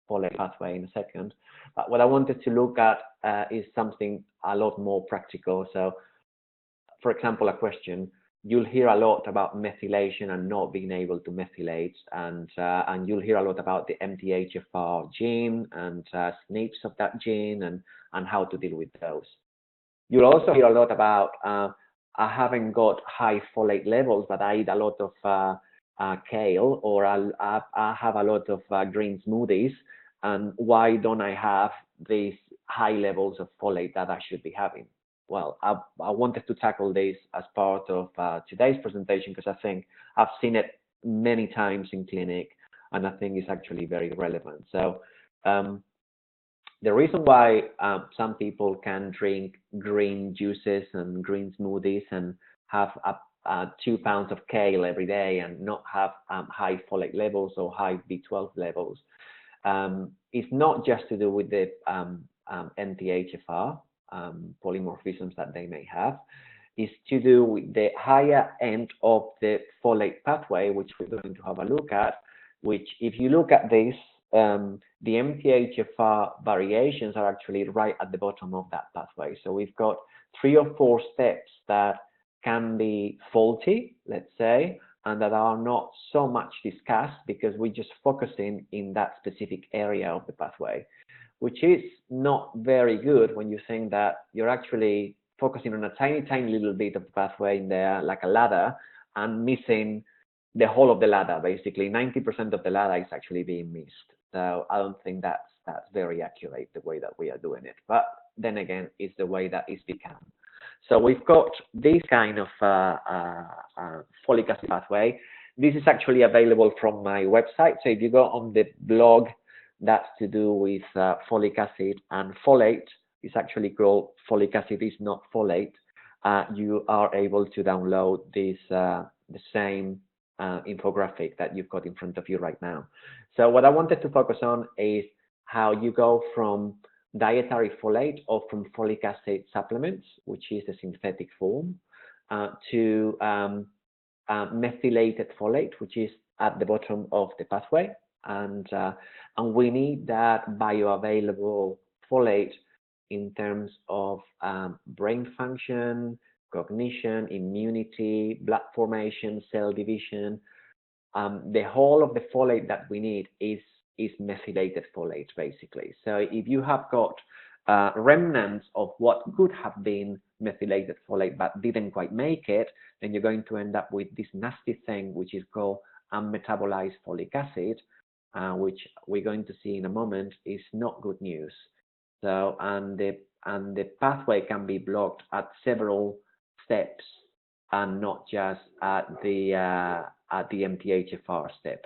Folate pathway in a second. But what I wanted to look at is something a lot more practical. So, for example, a question, you'll hear a lot about methylation and not being able to methylate, and you'll hear a lot about the MTHFR gene and SNPs of that gene and how to deal with those. You'll also hear a lot about I haven't got high folate levels, but I eat a lot of kale, or I have a lot of green smoothies, and why don't I have these high levels of folate that I should be having? Well, I wanted to tackle this as part of today's presentation because I think I've seen it many times in clinic, and I think it's actually very relevant. So the reason why some people can drink green juices and green smoothies and have 2 pounds of kale every day and not have high folate levels or high B12 levels is not just to do with the MTHFR polymorphisms that they may have. Is to do with the higher end of the folate pathway, which we're going to have a look at, which if you look at this, the MTHFR variations are actually right at the bottom of that pathway. So we've got 3 or 4 steps that can be faulty, let's say, and that are not so much discussed because we're just focusing in that specific area of the pathway, which is not very good when you think that you're actually focusing on a tiny, tiny little bit of the pathway in there, like a ladder, and missing the whole of the ladder. Basically, 90% of the ladder is actually being missed. So I don't think that's very accurate, the way that we are doing it. But then again, it's the way that it's become. So we've got this kind of folic acid pathway. This is actually available from my website. So if you go on the blog that's to do with folic acid and folate, it's actually called Folic Acid Is Not Folate. You are able to download this the same infographic that you've got in front of you right now. So what I wanted to focus on is how you go from dietary folate or from folic acid supplements, which is the synthetic form, to methylated folate, which is at the bottom of the pathway, and we need that bioavailable folate in terms of brain function, cognition, immunity, blood formation, cell division. The whole of the folate that we need is methylated folate, basically. So if you have got remnants of what could have been methylated folate but didn't quite make it, then you're going to end up with this nasty thing, which is called unmetabolized folic acid, which we're going to see in a moment is not good news. So, and the pathway can be blocked at several steps and not just at the MTHFR step.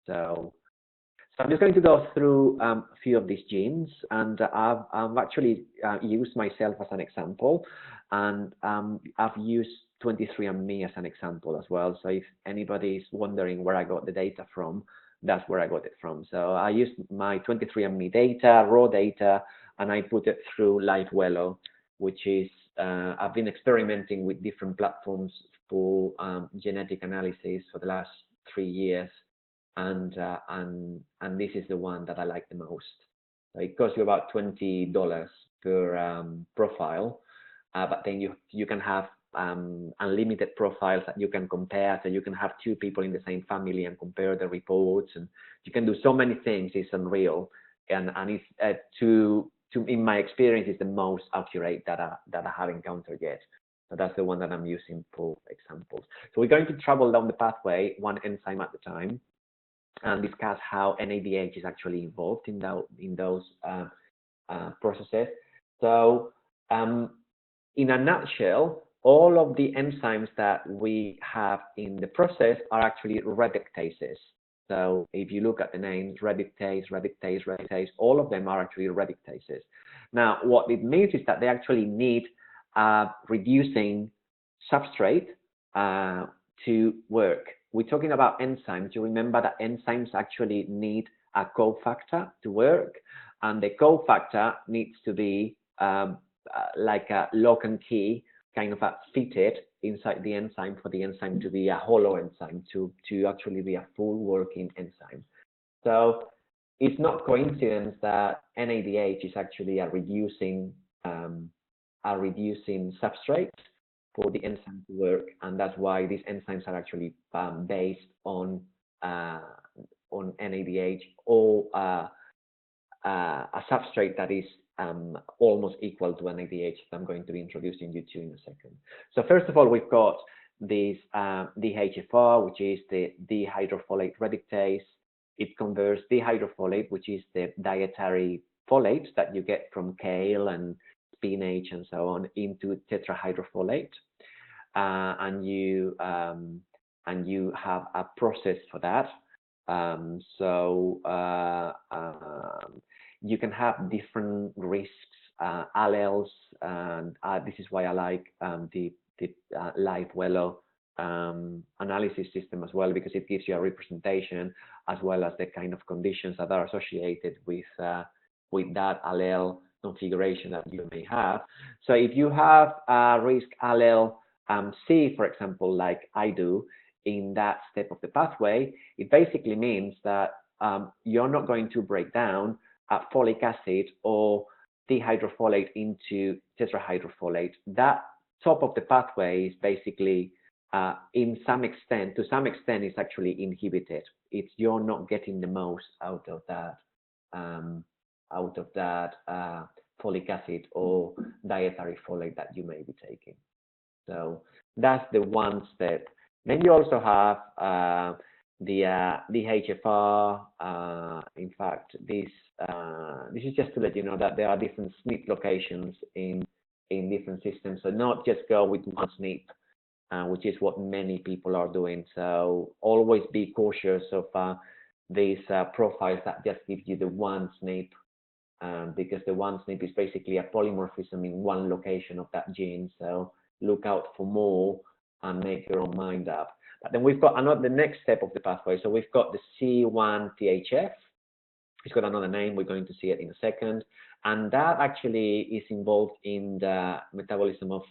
So I'm just going to go through a few of these genes, and I've actually used myself as an example, and I've used 23andMe as an example as well. So if anybody is wondering where I got the data from, that's where I got it from. So I used my 23andMe data, raw data, and I put it through LiveWello, which is, I've been experimenting with different platforms for genetic analysis for the last 3 years. And this is the one that I like the most. So it costs you about $20 per profile, but then you can have unlimited profiles that you can compare. So you can have 2 people in the same family and compare the reports, and you can do so many things. It's unreal, and it's in my experience, is the most accurate that I have encountered yet. So that's the one that I'm using for examples. So we're going to travel down the pathway, one enzyme at a time, and discuss how NADH is actually involved in those processes. So in a nutshell, all of the enzymes that we have in the process are actually reductases. So if you look at the names, reductase, all of them are actually reductases. Now, what it means is that they actually need reducing substrate to work. We're talking about enzymes. You remember that enzymes actually need a cofactor to work, and the cofactor needs to be like a lock and key, kind of fitted inside the enzyme for the enzyme to be a hollow enzyme, to actually be a full working enzyme. So it's not coincidence that NADH is actually a reducing a reducing substrate for the enzyme to work, and that's why these enzymes are actually based on NADH or a substrate that is almost equal to NADH that I'm going to be introducing you to in a second. So first of all, we've got this DHFR, which is the dihydrofolate reductase. It converts dihydrofolate, which is the dietary folate that you get from kale and spinach and so on, into tetrahydrofolate, and you have a process for that. You can have different risks, alleles, and this is why I like the live wello analysis system as well, because it gives you a representation as well as the kind of conditions that are associated with that allele configuration that you may have. So if you have a risk allele C, for example, like I do in that step of the pathway, it basically means that you're not going to break down folic acid or dihydrofolate into tetrahydrofolate. That top of the pathway is basically, to some extent, is actually inhibited. You're not getting the most out of that folic acid or dietary folate that you may be taking. So that's the one step. Then you also have the HFR. In fact, this is just to let you know that there are different SNP locations in different systems. So not just go with one SNP, which is what many people are doing. So always be cautious of these profiles that just give you the one SNP, because the one SNP is basically a polymorphism in one location of that gene. So look out for more and make your own mind up. But then we've got the next step of the pathway. So we've got the C1-THF. It's got another name. We're going to see it in a second. And that actually is involved in the metabolism of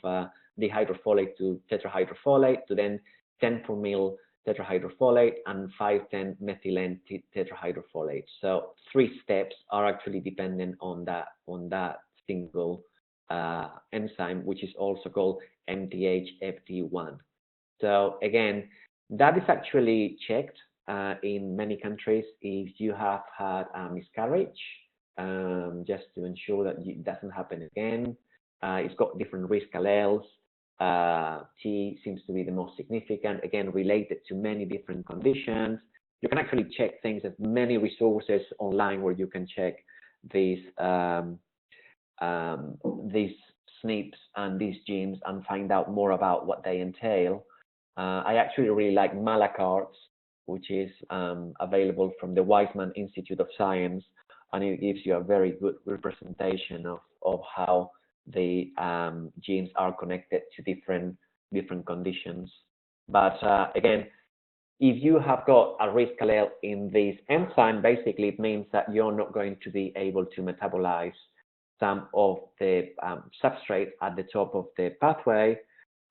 dihydrofolate to tetrahydrofolate, to then 10-formyl tetrahydrofolate and 5,10-methylene tetrahydrofolate. So 3 steps are actually dependent on that single enzyme, which is also called MTHFR1. So again, that is actually checked in many countries if you have had a miscarriage, just to ensure that it doesn't happen again. It's got different risk alleles. T seems to be the most significant, again, related to many different conditions. You can actually check things. There's many resources online where you can check these SNPs and these genes and find out more about what they entail. I actually really like Malacart's, which is available from the Weizmann Institute of Science, and it gives you a very good representation of how the genes are connected to different conditions. But again, if you have got a risk allele in this enzyme, basically it means that you're not going to be able to metabolize some of the substrate at the top of the pathway,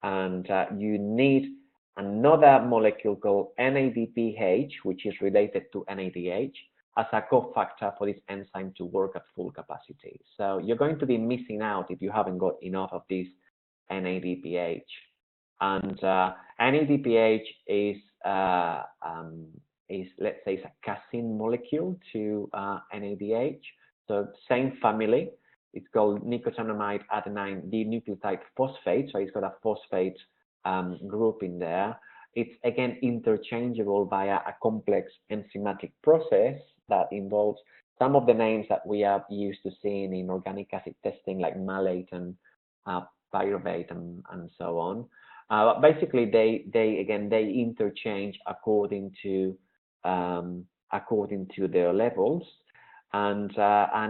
and you need another molecule called NADPH, which is related to NADH, as a cofactor for this enzyme to work at full capacity. So you're going to be missing out if you haven't got enough of this NADPH. And NADPH is let's say, it's a casein molecule to NADH. So same family. It's called nicotinamide adenine dinucleotide phosphate. So it's got a phosphate group in there. It's again interchangeable via a complex enzymatic process that involves some of the names that we are used to seeing in organic acid testing, like malate and pyruvate and so on. But basically, they interchange according to their levels, and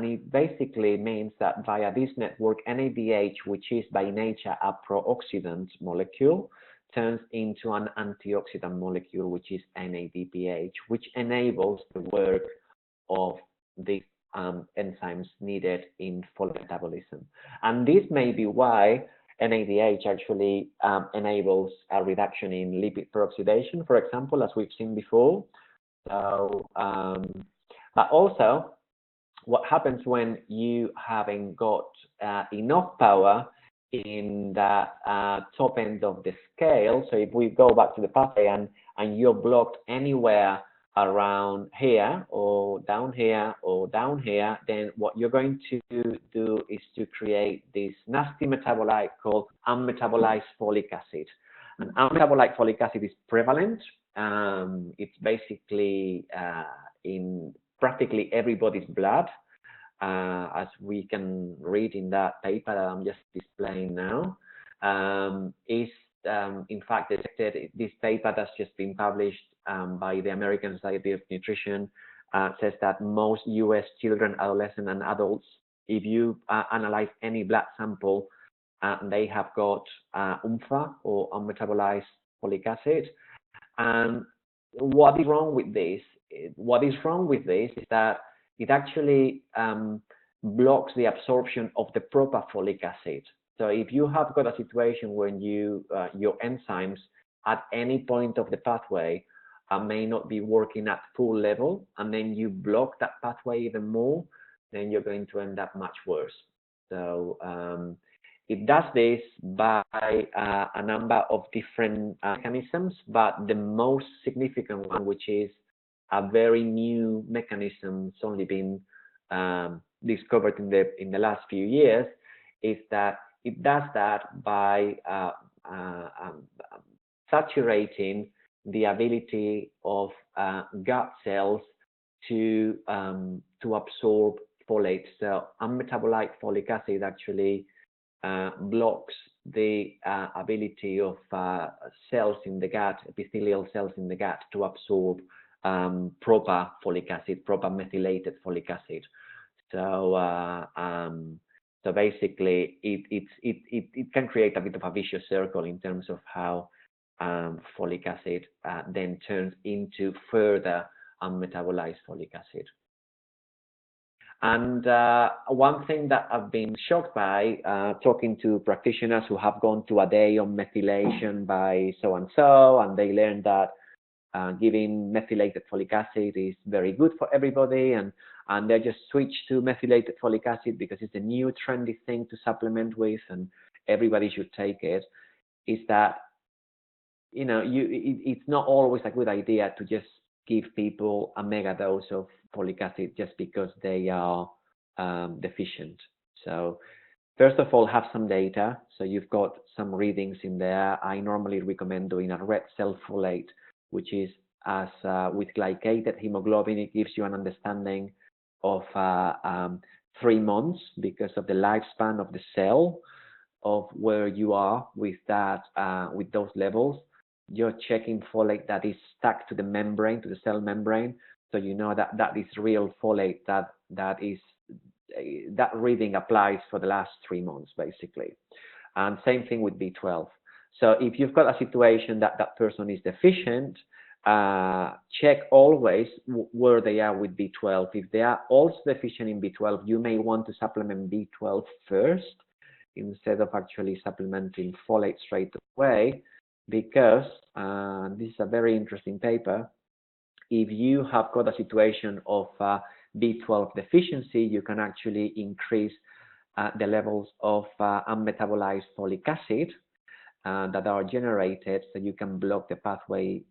it basically means that via this network, NADH, which is by nature a pro-oxidant molecule, turns into an antioxidant molecule, which is NADPH, which enables the work of the enzymes needed in Folic metabolism. And this may be why NADH actually enables a reduction in lipid peroxidation, for example, as we've seen before. So, but also, what happens when you haven't got enough power in the top end of the scale. So if we go back to the pathway and you're blocked anywhere around here or down here or down here, then what you're going to do is to create this nasty metabolite called unmetabolized folic acid. And unmetabolized folic acid is prevalent. It's basically in practically everybody's blood, as we can read in that paper that I'm just displaying now. In fact, detected. This paper that's just been published by the American Society of Nutrition says that most U.S. children, adolescents, and adults, if you analyze any blood sample, they have got UMFA or unmetabolized folic acid. And what is wrong with this? What is wrong with this is that it actually blocks the absorption of the proper folic acid. So if you have got a situation when your enzymes at any point of the pathway may not be working at full level, and then you block that pathway even more, then you're going to end up much worse. So it does this by a number of different mechanisms, but the most significant one, which is a very new mechanism, it's only been discovered in the last few years, is that it does that by saturating the ability of gut cells to absorb folate. So unmetabolized folic acid actually blocks the ability of cells in the gut, epithelial cells in the gut, to absorb proper folic acid, proper methylated folic acid. So basically, it can create a bit of a vicious circle in terms of how folic acid then turns into further unmetabolized folic acid. And one thing that I've been shocked by, talking to practitioners who have gone to a day on methylation by so-and-so, and they learned that giving methylated folic acid is very good for everybody, and they just switch to methylated folic acid because it's a new trendy thing to supplement with, and everybody should take it, is that, you know, it's not always a good idea to just give people a mega dose of folic acid just because they are deficient. So first of all, have some data. So you've got some readings in there. I normally recommend doing a red cell folate, which is as with glycated hemoglobin. It gives you an understanding of 3 months because of the lifespan of the cell, of where you are with that, with those levels. You're checking folate that is stuck to the membrane, to the cell membrane, so you know that that is real folate. That reading applies for the last 3 months basically. And same thing with B12. So if you've got a situation that that person is deficient, check always where they are with B12. If they are also deficient in B12, you may want to supplement B12 first instead of actually supplementing folate straight away, because this is a very interesting paper. If you have got a situation of B12 deficiency, you can actually increase the levels of unmetabolized folic acid that are generated, so you can block the pathway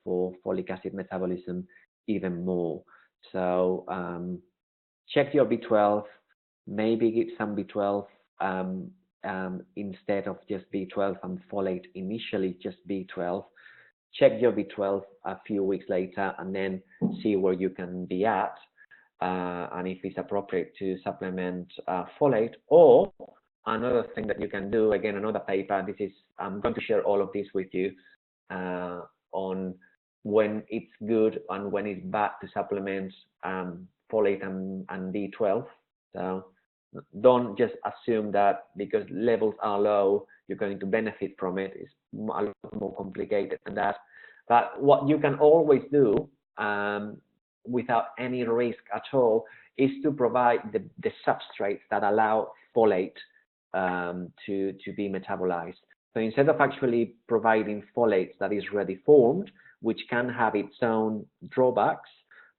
for folic acid metabolism even more. So check your B12, maybe give some B12 instead of just B12 and folate initially, just B12. Check your B12 a few weeks later and then see where you can be at, and if it's appropriate to supplement folate. Or another thing that you can do, again, another paper, this is, I'm going to share all of this with you on when it's good and when it's bad to supplement folate and B12. So don't just assume that because levels are low, you're going to benefit from it. It's a lot more complicated than that. But what you can always do without any risk at all is to provide the substrates that allow folate to be metabolized. So instead of actually providing folate that is ready formed, which can have its own drawbacks,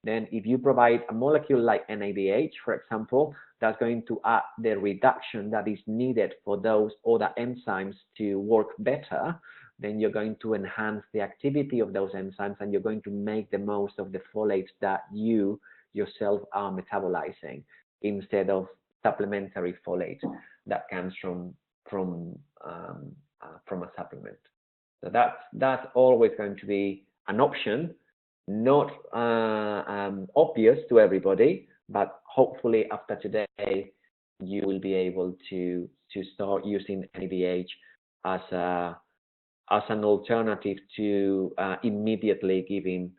then if you provide a molecule like NADH, for example, that's going to add the reduction that is needed for those other enzymes to work better, then you're going to enhance the activity of those enzymes, and you're going to make the most of the folate that you yourself are metabolizing, instead of supplementary folate that comes from a supplement. So that's always going to be an option, not obvious to everybody, but hopefully after today you will be able to start using NADH as an alternative to immediately giving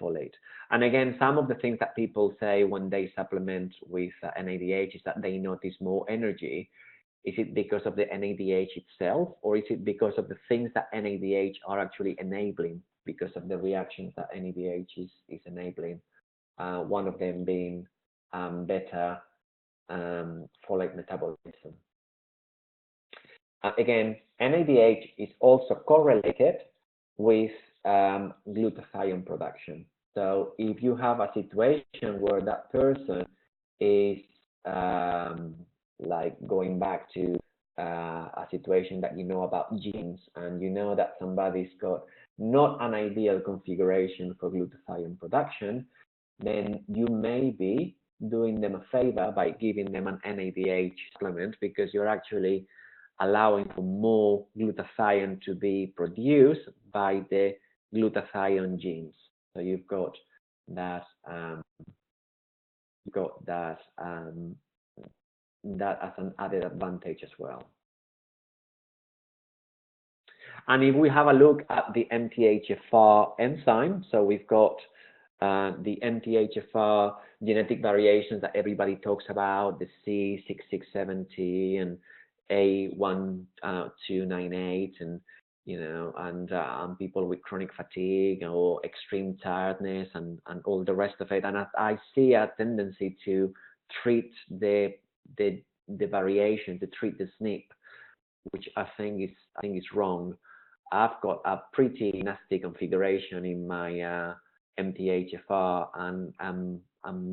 folate. And again, some of the things that people say when they supplement with NADH is that they notice more energy. Is it because of the NADH itself, or is it because of the things that NADH are actually enabling, because of the reactions that NADH is enabling? One of them being better folate metabolism. Again, NADH is also correlated with glutathione production. So if you have a situation where that person is like going back to a situation that you know about genes, and you know that somebody's got not an ideal configuration for glutathione production, then you may be doing them a favor by giving them an NADH supplement, because you're actually allowing for more glutathione to be produced by the glutathione genes. So you've got that that as an added advantage as well. And if we have a look at the MTHFR enzyme, so we've got the MTHFR genetic variations that everybody talks about, the C6670 and A1298, and and people with chronic fatigue or extreme tiredness and all the rest of it. And I see a tendency to treat the variation, to treat the SNP, which I think is wrong. I've got a pretty nasty configuration in my MTHFR, and I'm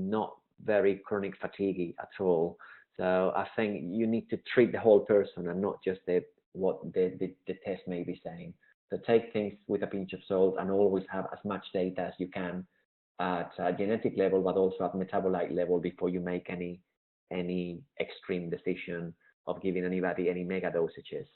not very chronic fatiguey at all. So I think you need to treat the whole person and not just what the test may be saying. So take things with a pinch of salt, and always have as much data as you can at a genetic level, but also at metabolite level, before you make any extreme decision of giving anybody any mega dosages.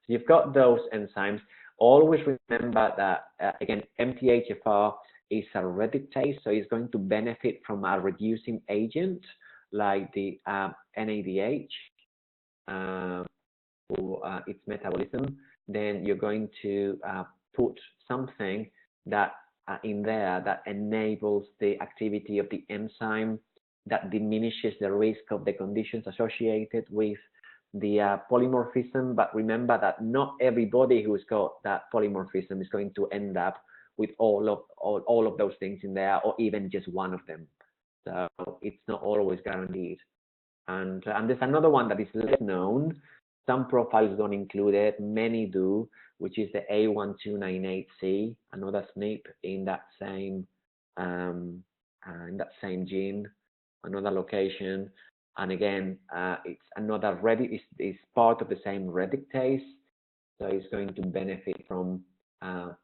So you've got those enzymes. Always remember that, again, MTHFR is a reductase, so it's going to benefit from a reducing agent like the NADH for its metabolism. Then you're going to put something that in there that enables the activity of the enzyme, that diminishes the risk of the conditions associated with the polymorphism. But remember that not everybody who's got that polymorphism is going to end up with all of those things in there, or even just one of them. So it's not always guaranteed. And there's another one that is less known. Some profiles don't include it, many do, which is the A1298C, another SNP in that same gene, another location. And again, it's another is part of the same reductase, so it's going to benefit from a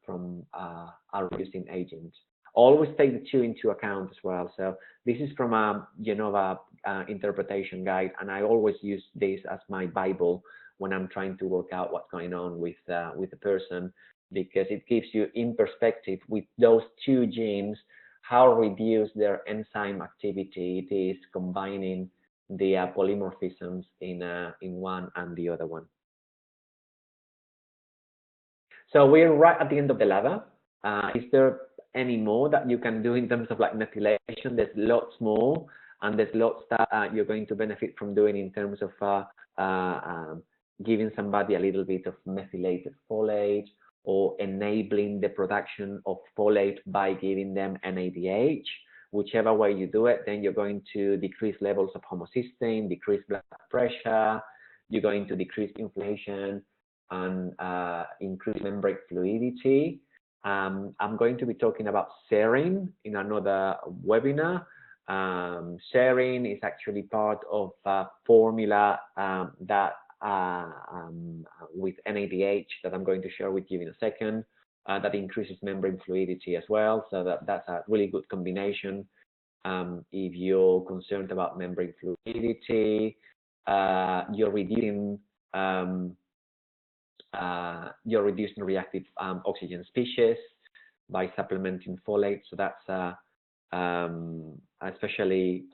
reducing agent. Always take the two into account as well. So this is from a Genova interpretation guide, and I always use this as my Bible when I'm trying to work out what's going on with the person, because it gives you in perspective with those two genes how reduced their enzyme activity it is, combining the polymorphisms in one and the other one. So we're right at the end of the ladder. Is there any more that you can do in terms of like methylation? There's lots more, and there's lots that you're going to benefit from doing in terms of giving somebody a little bit of methylated folate, or enabling the production of folate by giving them NADH. Whichever way you do it, then you're going to decrease levels of homocysteine, decrease blood pressure, you're going to decrease inflammation, and increase membrane fluidity. I'm going to be talking about serine in another webinar, Sharing is actually part of a formula that with NADH that I'm going to share with you in a second, that increases membrane fluidity as well. So that's a really good combination. If you're concerned about membrane fluidity, you're reducing reactive oxygen species by supplementing folate. So that's especially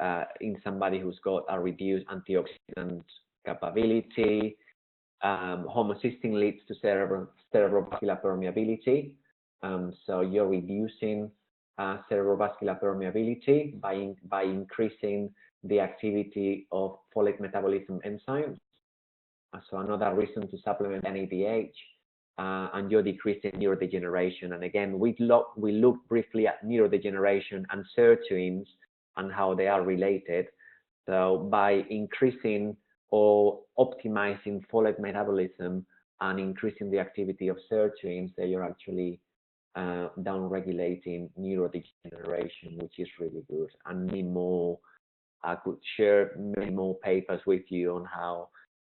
in somebody who's got a reduced antioxidant capability. Homocysteine leads to cerebrovascular permeability. So you're reducing cerebrovascular permeability by increasing the activity of folate metabolism enzymes. So another reason to supplement NADH, and you're decreasing neurodegeneration. And again, we look briefly at neurodegeneration and sirtuins and how they are related. So by increasing or optimizing folate metabolism and increasing the activity of sirtuins, they are actually down-regulating neurodegeneration, which is really good. And many more, I could share many more papers with you on how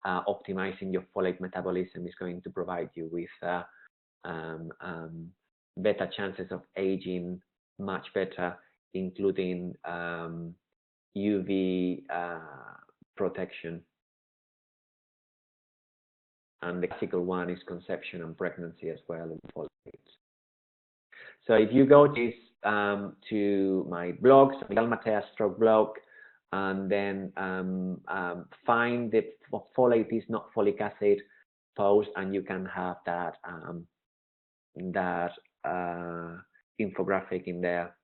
optimizing your folate metabolism is going to provide you with better chances of aging much better, including UV protection. And the classical one is conception and pregnancy as well in folates. So if you go to my blog, so Miguel Mateas blog, and then find the folate is not folic acid post, and you can have that infographic in there.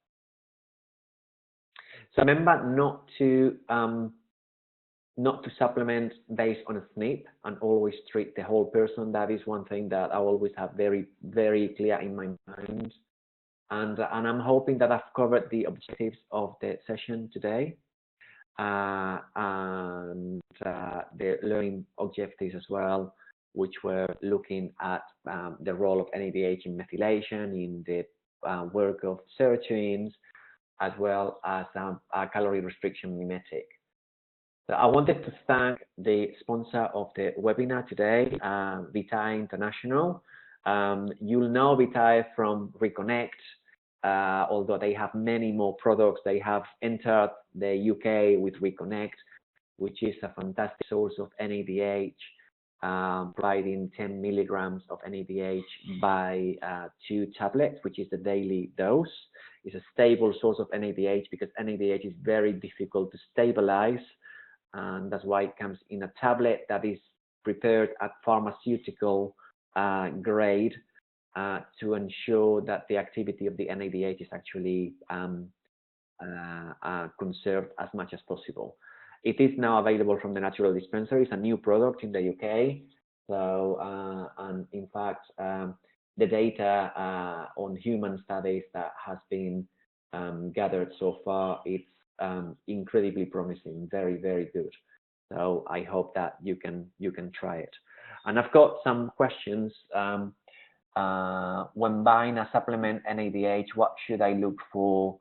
So remember not to supplement based on a SNP, and always treat the whole person. That is one thing that I always have very, very clear in my mind. And I'm hoping that I've covered the objectives of the session today. And the learning objectives as well, which were looking at the role of NADH in methylation, in the work of sirtuins, as well as a calorie restriction mimetic. So I wanted to thank the sponsor of the webinar today, Vitae International. You'll know Vitae from Reconnect. Although they have many more products, they have entered the UK with Reconnect, which is a fantastic source of NADH, providing 10 milligrams of NADH by 2 tablets, which is the daily dose. It's a stable source of NADH because NADH is very difficult to stabilize, and that's why it comes in a tablet that is prepared at pharmaceutical grade. To ensure that the activity of the NADH is actually conserved as much as possible. It is now available from the natural dispensary. It's a new product in the UK. So, and in fact, the data on human studies that has been gathered so far, it's incredibly promising, very, very good. So I hope that you can try it. And I've got some questions. When buying a supplement NADH, what should I look for,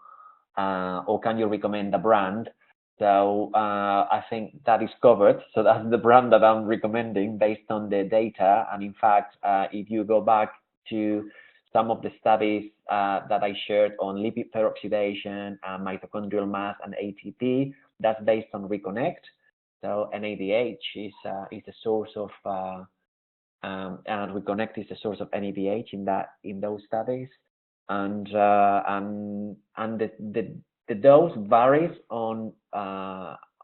or can you recommend a brand? So I think that is covered. So that's the brand that I'm recommending based on the data. And in fact, if you go back to some of the studies that I shared on lipid peroxidation, mitochondrial mass, and ATP, that's based on Reconnect. So NADH is a source of and Reconnect is the source of NADH in those studies, and the dose varies on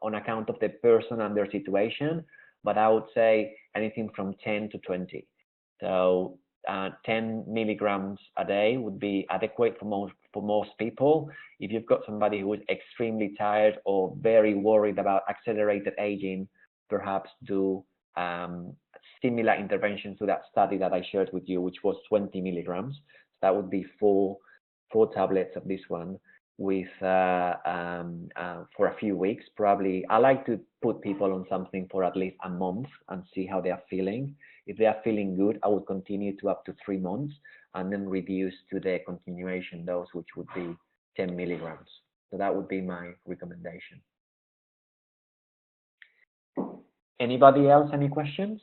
account of the person and their situation, but I would say anything from 10 to 20. So 10 milligrams a day would be adequate for most people. If you've got somebody who is extremely tired or very worried about accelerated aging, perhaps do similar interventions to that study that I shared with you, which was 20 milligrams. So that would be four tablets of this one with for a few weeks. Probably I like to put people on something for at least a month and see how they are feeling. If they are feeling good, I would continue to up to 3 months and then reduce to the continuation dose, which would be 10 milligrams. So that would be my recommendation. Anybody else, any questions?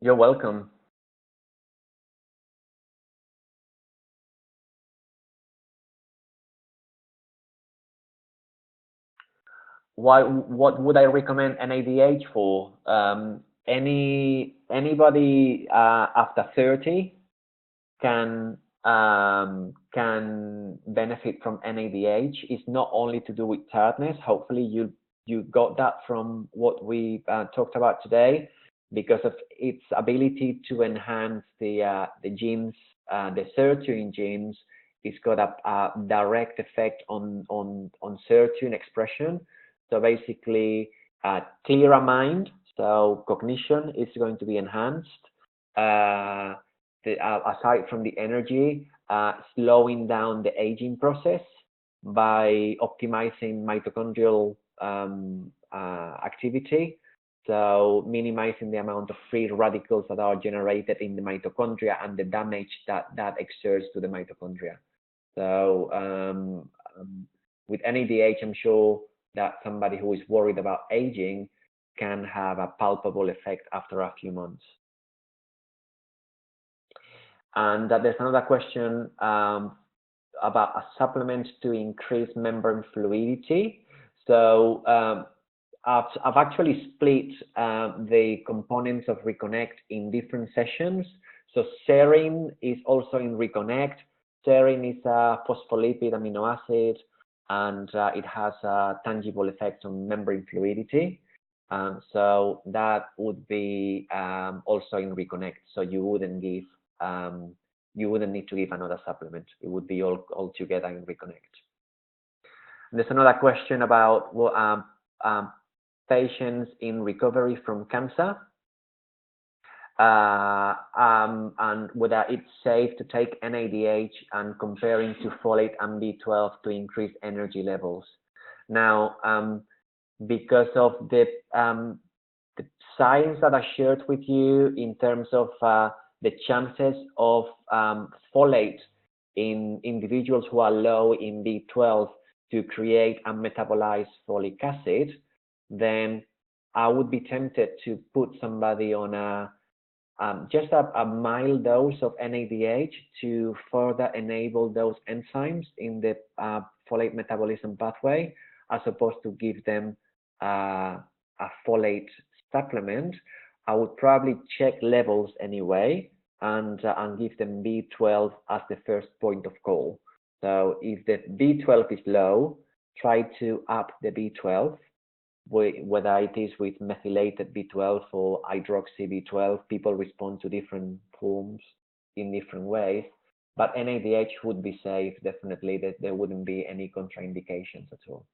You're welcome. What would I recommend NADH for? Anybody after 30 can benefit from NADH. It's not only to do with tiredness. Hopefully you got that from what we talked about today, because of its ability to enhance the genes, the sirtuin genes. It's got a direct effect on sirtuin expression. So basically, clearer mind. So cognition is going to be enhanced. Aside from the energy, slowing down the aging process by optimizing mitochondrial activity, so minimizing the amount of free radicals that are generated in the mitochondria and the damage that exerts to the mitochondria. So with NADH, I'm sure that somebody who is worried about aging can have a palpable effect after a few months. And there's another question about a supplement to increase membrane fluidity. So I've actually split the components of Reconnect in different sessions. So serine is also in Reconnect. Serine is a phospholipid amino acid, and it has a tangible effect on membrane fluidity. So that would be also in Reconnect. So you wouldn't give, you wouldn't need to give another supplement. It would be all together in Reconnect. And there's another question about patients in recovery from cancer, and whether it's safe to take NADH and comparing to folate and B12 to increase energy levels. Now, because of the science that I shared with you in terms of the chances of folate in individuals who are low in B12 to create and metabolize folic acid, then I would be tempted to put somebody on just a mild dose of NADH to further enable those enzymes in the folate metabolism pathway, as opposed to give them a folate supplement. I would probably check levels anyway and give them B12 as the first point of call. So if the B12 is low, try to up the B12, whether it is with methylated B12 or hydroxy B12. People respond to different forms in different ways, but NADH would be safe, definitely, that there wouldn't be any contraindications at all.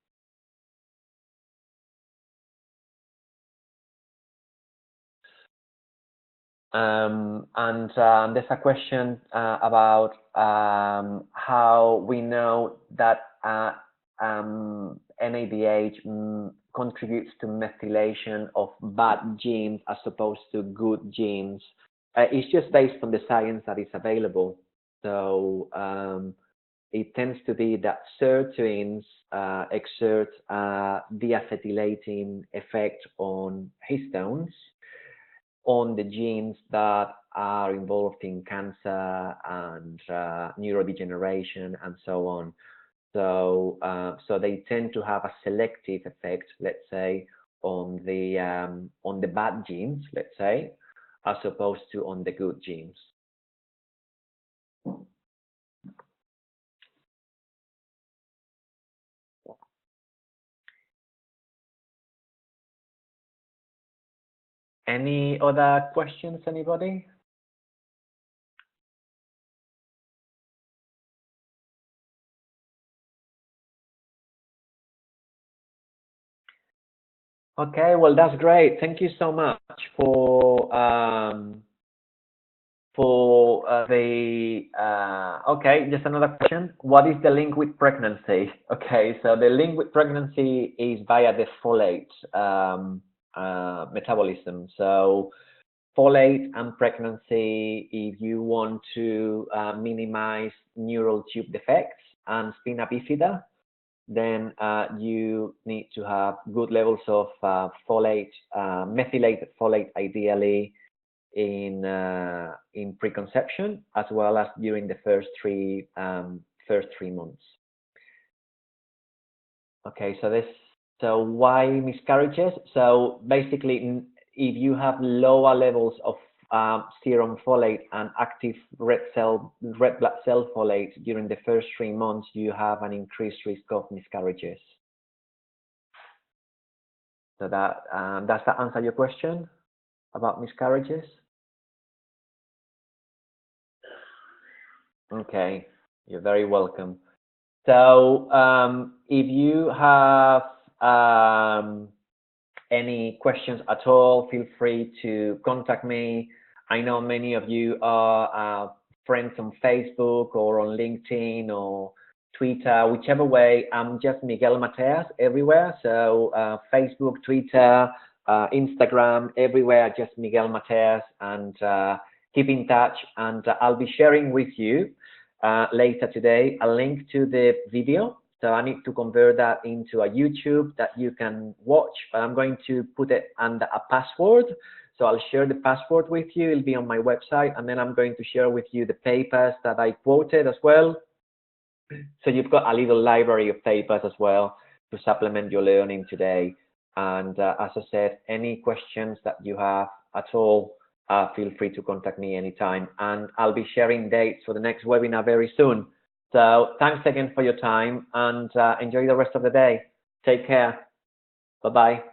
And there's a question about how we know that NADH contributes to methylation of bad genes as opposed to good genes. It's just based on the science that is available. So it tends to be that sirtuins exert deacetylating effect on histones, on the genes that are involved in cancer and neurodegeneration and so on. So, so they tend to have a selective effect, let's say, on the bad genes, let's say, as opposed to on the good genes. Any other questions, anybody? Okay, well, that's great. Thank you so much for okay, just another question. What is the link with pregnancy? Okay, so the link with pregnancy is via the folate metabolism. So folate and pregnancy, if you want to minimize neural tube defects and spina bifida, then you need to have good levels of folate, methylated folate, ideally in preconception, as well as during the first three months. Okay, so why miscarriages? So basically, if you have lower levels of serum folate and active red blood cell folate during the first 3 months, you have an increased risk of miscarriages. So does that answer your question about miscarriages? Okay, you're very welcome. So if you have any questions at all, feel free to contact me. I know many of you are friends on Facebook or on LinkedIn or Twitter, whichever way. I'm just Miguel Mateas everywhere. So Facebook, Twitter, Instagram, everywhere, just Miguel Mateas, and keep in touch. And I'll be sharing with you later today a link to the video. So I need to convert that into a YouTube that you can watch, but I'm going to put it under a password. So I'll share the password with you. It'll be on my website, and then I'm going to share with you the papers that I quoted as well. So you've got a little library of papers as well to supplement your learning today. And as I said, any questions that you have at all, feel free to contact me anytime. And I'll be sharing dates for the next webinar very soon. So thanks again for your time, and enjoy the rest of the day. Take care. Bye-bye.